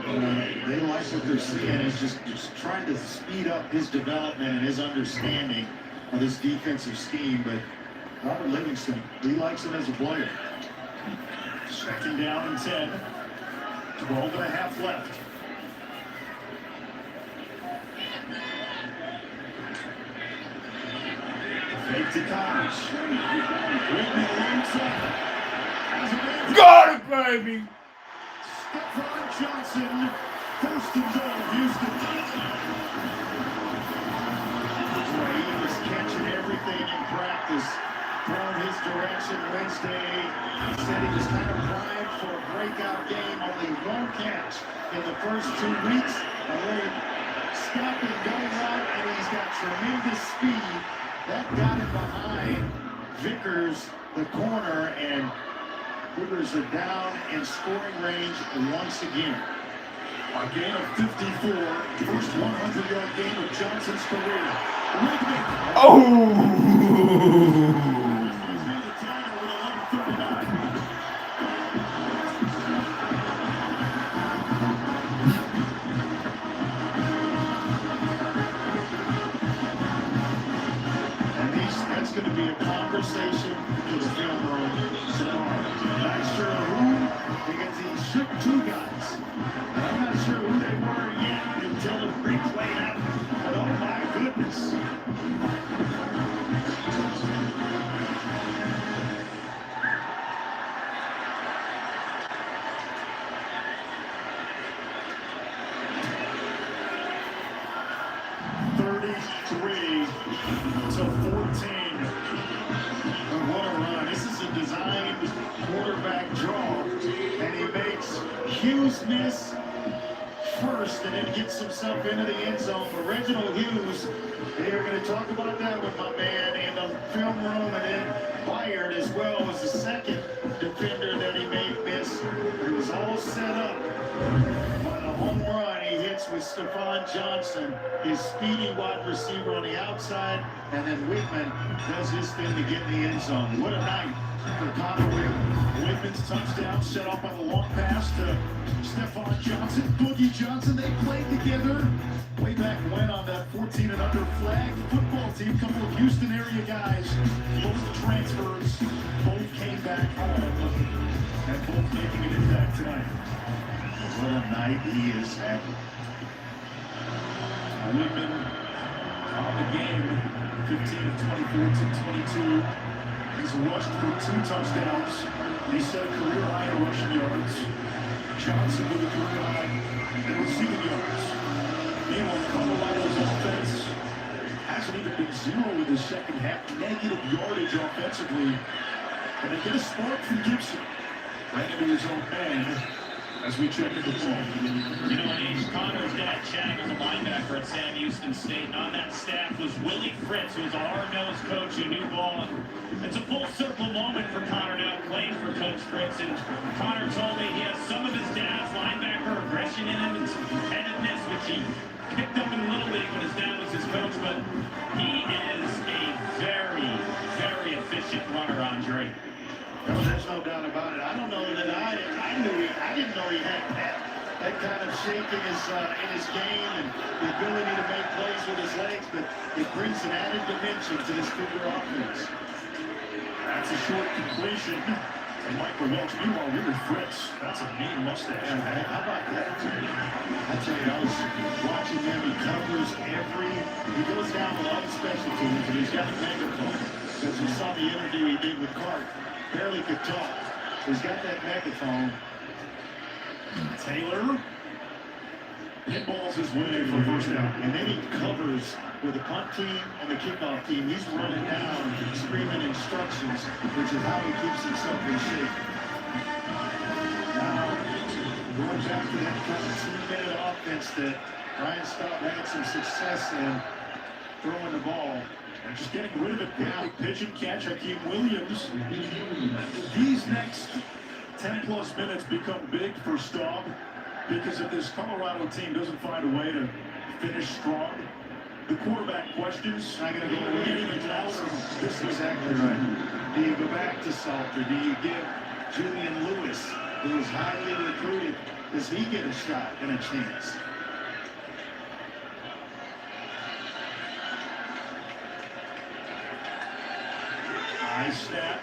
and they like what they're seeing. He's just trying to speed up his development and his understanding of this defensive scheme. But Robert Livingston, he likes him as a player. Second down and 10. 12 and a half left. Fake to Collins. Whitney alongside. Got it, baby! Stephon Johnson, first and goal, Houston. Boy, he was catching everything in practice thrown his direction Wednesday. He said he was kind of primed for a breakout game. Only 1 catch in the first 2 weeks. A little stop and go route, and he's got tremendous speed. That got him behind Vickers, the corner, and Cougars are down in scoring range once again. A gain of 54, first 100-yard game of Johnson's career. That's going to be a conversation in the film room tomorrow. Not sure who, because he shook two guys. And I'm not sure who they were yet until the replay happened. But oh my goodness. To 14. And what a run. This is a designed quarterback draw. And he makes Hughes miss first and then gets himself into the end zone. But Reginald Hughes, they are going to talk about that with my man in the film room. And then Byard as well was the second defender that he made miss. It was all set up by the home run he hits with Stephon Johnson, his speedy wide receiver on the outside, and then Whitman does his thing to get in the end zone. What a night for Connor Whitman. Whitman's touchdown set off on a long pass to Stephon Johnson. Boogie Johnson, they played together way back when on that 14 and under flag football team. A couple of Houston area guys, both transfers, both came back home, and both making an impact tonight. What a night he is having. Whitman on the game, 15 of 24 to 22. He's rushed for 2 touchdowns. He set a career high in rushing yards. Johnson with a career high in receiving yards. Meanwhile, Colorado's offense hasn't even been zero in the second half. Negative yardage offensively. And they get a spark from Gibson. Right into his own man. As we check the ball. You know, Ace Connor's dad, Chad, was a linebacker at Sam Houston State, and on that staff was Willie Fritz, who was a hard-nosed coach who knew ball. It's a full circle moment for Connor now playing for Coach Fritz, and Connor told me he has some of his dad's linebacker aggression in him and some competitiveness, which he picked up in Little League when his dad was his coach, but he is a very, very efficient runner, Andre. No, there's no doubt about it. I don't know that I didn't know he had that kind of shake in his game and the ability to make plays with his legs, but it brings an added dimension to this Cougar offense. That's a short completion. And Michael Welch, meanwhile, Willie Fritz. That's a mean mustache. How about that? I tell you, I was watching him. He covers he goes down with all the special teams, and he's got a megaphone. Because you saw the interview he did with Clark. Barely could talk. He's got that megaphone. Taylor pinballs his way for first down. And then he covers with the punt team and the kickoff team. He's running down, screaming instructions, which is how he keeps himself in shape. Now, going back to that kind of 2-minute offense that Ryan Stott had some success in throwing the ball. And just getting rid of it now. Pitch and catch, Hakeem Williams. These next 10-plus minutes become big for Staub because if this Colorado team doesn't find a way to finish strong, the quarterback questions are going to go anything else. This is exactly right. Do you go back to Salter? Do you give Julian Lewis, who is highly recruited, does he get a shot and a chance? High snap.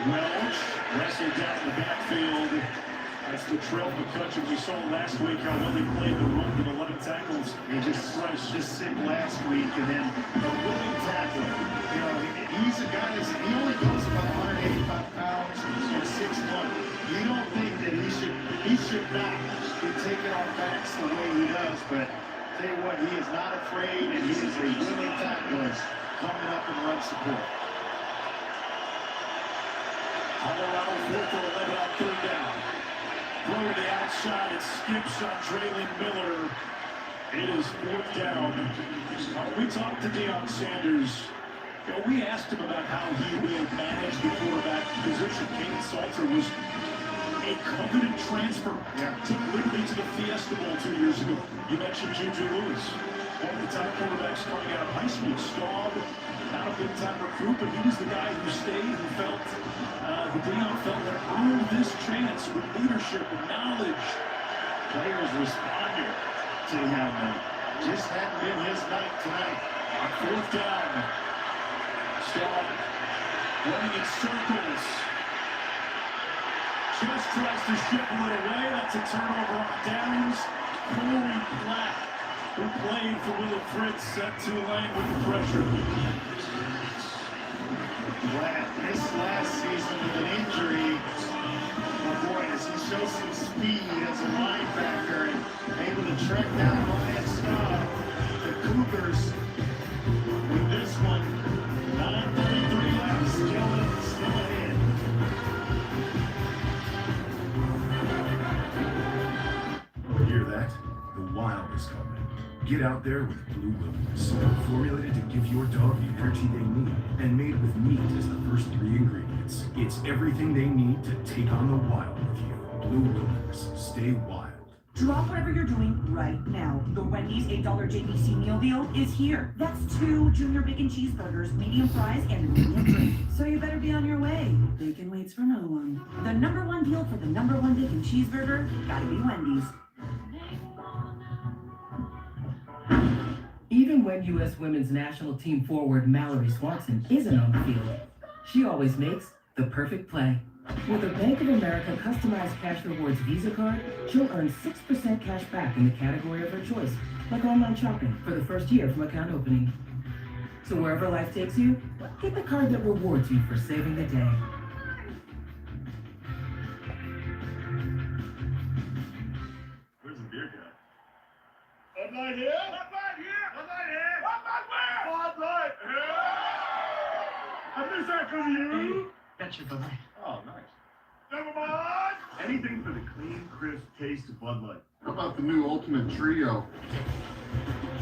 Welch wrestled down the backfield. That's the Trell McCutcheon we saw last week. How well he played the role with 11 tackles. He just sick last week, and then a willing tackle. You know, he's a guy he only goes about 185 pounds and 6'1". You don't think that he should not be taking our backs the way he does, but tell you what, he is not afraid, and he is a willing tackler coming up and run support. Colorado 4 for 11 on 3rd down. Throw to the outside, it skips on Traylon Miller. It is 4th down. We talked to Deion Sanders You know, we asked him about how he will manage the quarterback position. Kaden Salter was a coveted transfer. Took Liberty to the Fiesta Bowl 2 years ago. You mentioned Juju Lewis, one of the top quarterbacks coming out of high school. Staub, not a big-time recruit, but he was the guy who stayed, who felt, who Deion felt had earned this chance with leadership and knowledge. Players responded to him. Just hadn't been his night tonight. On fourth down, Staub running in circles. Just tries to ship a little away. That's a turnover on downs. Corey Black, who played for Willie Fritz, set Tulane with the pressure. Black, this last season with an injury, oh boy, does he show some speed as a linebacker and able to track down Ryan Staub. The Cougars with this one, 9:33 left, still in. Hear that? The Wild is coming. Get out there with Blue Wilderness. Formulated to give your dog the energy they need and made with meat as the first 3 ingredients. It's everything they need to take on the wild with you. Blue Wilderness. Stay wild. Drop whatever you're doing right now. The Wendy's $8 JBC meal deal is here. That's 2 Junior Bacon Cheeseburgers, medium fries, and a medium drink. So you better be on your way. Bacon waits for no one. The #1 deal for the #1 bacon cheeseburger, gotta be Wendy's. Even when U.S. women's national team forward Mallory Swanson isn't on the field, she always makes the perfect play. With a Bank of America customized cash rewards Visa card, she'll earn 6% cash back in the category of her choice, like online shopping for the first year from account opening. So wherever life takes you, get the card that rewards you for saving the day. Where's the beer guy? Bud Light here. Bud Light here. Bud Light here. Bud Light where? Bud Light here. I miss that from you. Got your Bud Light. Oh, nice. Never mind. Anything for the clean, crisp taste of Bud Light. How about the new Ultimate Trio?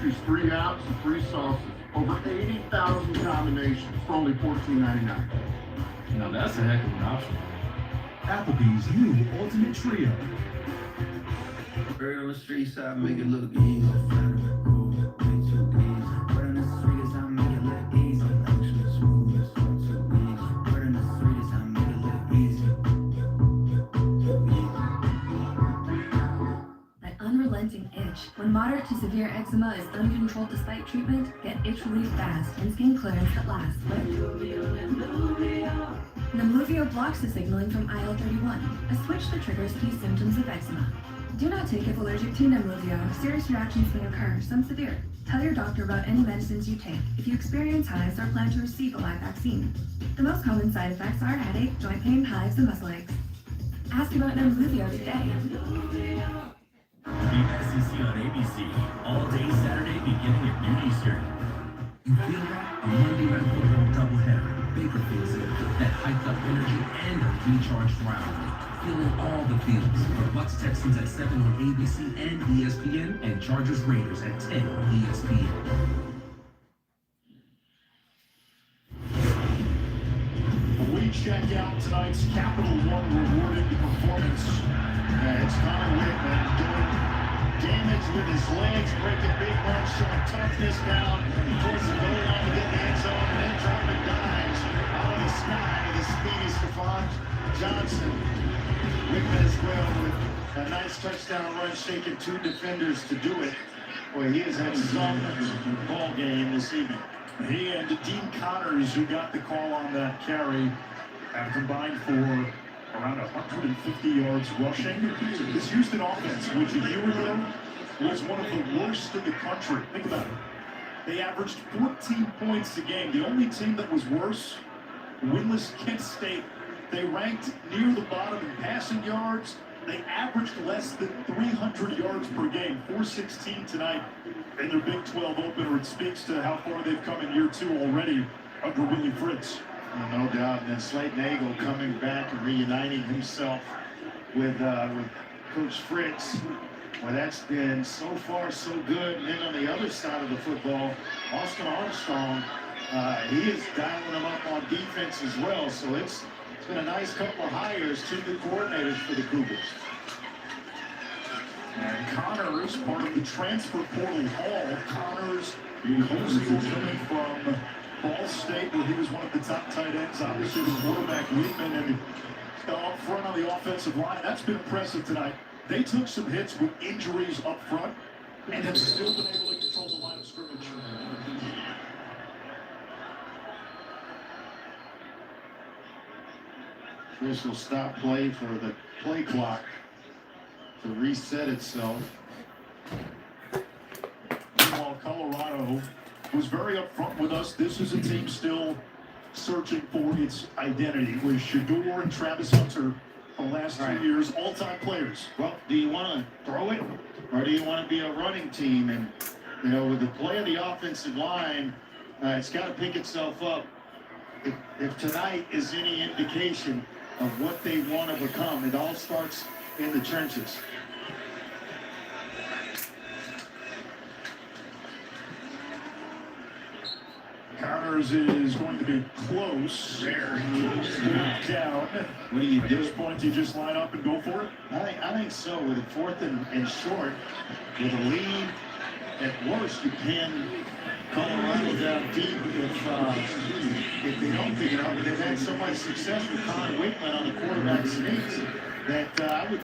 Choose 3 apps and 3 sauces. Over 80,000 combinations for only $14.99. Now that's a heck of an option. Applebee's new Ultimate Trio. Bird on the street side, make it look easy. Flatter the cool, way too easy. Bird on the street side, make it look easy. Action smooth, it's so too easy. Bird on the street side, make it look easy. That unrelenting itch. When moderate to severe eczema is uncontrolled despite treatment, get itch relief fast and skin clearance that lasts with Nemluvio blocks the signaling from IL-31, a switch that triggers key symptoms of eczema. Do not take if allergic to Nemluvio. Serious reactions may occur, some severe. Tell your doctor about any medicines you take if you experience hives or plan to receive a live vaccine. The most common side effects are headache, joint pain, hives, and muscle aches. Ask about Nemluvio today. The SEC on ABC, all day Saturday beginning at noon Eastern. You feel that? A Monday Night Football doubleheader. Baker feels it. That hyped up energy and a recharged round. Feeling all the feels. For Bucks Texans at 7 on ABC and ESPN, and Chargers Raiders at 10 on ESPN. We check out tonight's Capital One rewarded performance. It's Connor Whitman doing damage with his legs, breaking big runs, showing toughness down towards the goal line to get in the end zone, and then dropping dimes out of the sky to the speedy Stephon Johnson. Whitman as well with a nice touchdown run, shaking 2 defenders to do it. Boy, he has had some ball game this evening. He and Dean Connors, who got the call on that carry, have combined for around 150 yards rushing. This Houston offense, which a year ago was one of the worst in the country. Think about it. They averaged 14 points a game. The only team that was worse, winless Kent State. They ranked near the bottom in passing yards. They averaged less than 300 yards per game, 416 tonight in their Big 12 opener. It speaks to how far they've come in year 2 already under Willie Fritz. No doubt. And then Slade Nagel coming back and reuniting himself with Coach Fritz. Well, that's been so far so good. And then on the other side of the football, Austin Armstrong He is dialing them up on defense as well. So it's been a nice couple of hires, 2 new coordinators for the Cougars. And Connors, part of the transfer portal haul. Connors, Coastal coming from Ball State, where he was one of the top tight ends. Obviously, the quarterback Weedman, and up front on the offensive line. That's been impressive tonight. They took some hits with injuries up front and have still been able to control the line of scrimmage. Official stop play for the play clock to reset itself. Meanwhile, Colorado was very upfront with us. This is a team still searching for its identity, with Shador and Travis Hunter the last 2 years, all-time players. Well, do you want to throw it, or do you want to be a running team? And, you know, with the play of the offensive line, it's got to pick itself up. If tonight is any indication of what they want to become, it all starts in the trenches. Connors is going to be close. There he is down. What do you do? At this point, you just line up and go for it? I think so. With a 4th and short, with a lead, at worst, you can Colorado down deep if they don't pick it up. But they've had so much success with Connor Wakeman on the quarterback sneaks that I would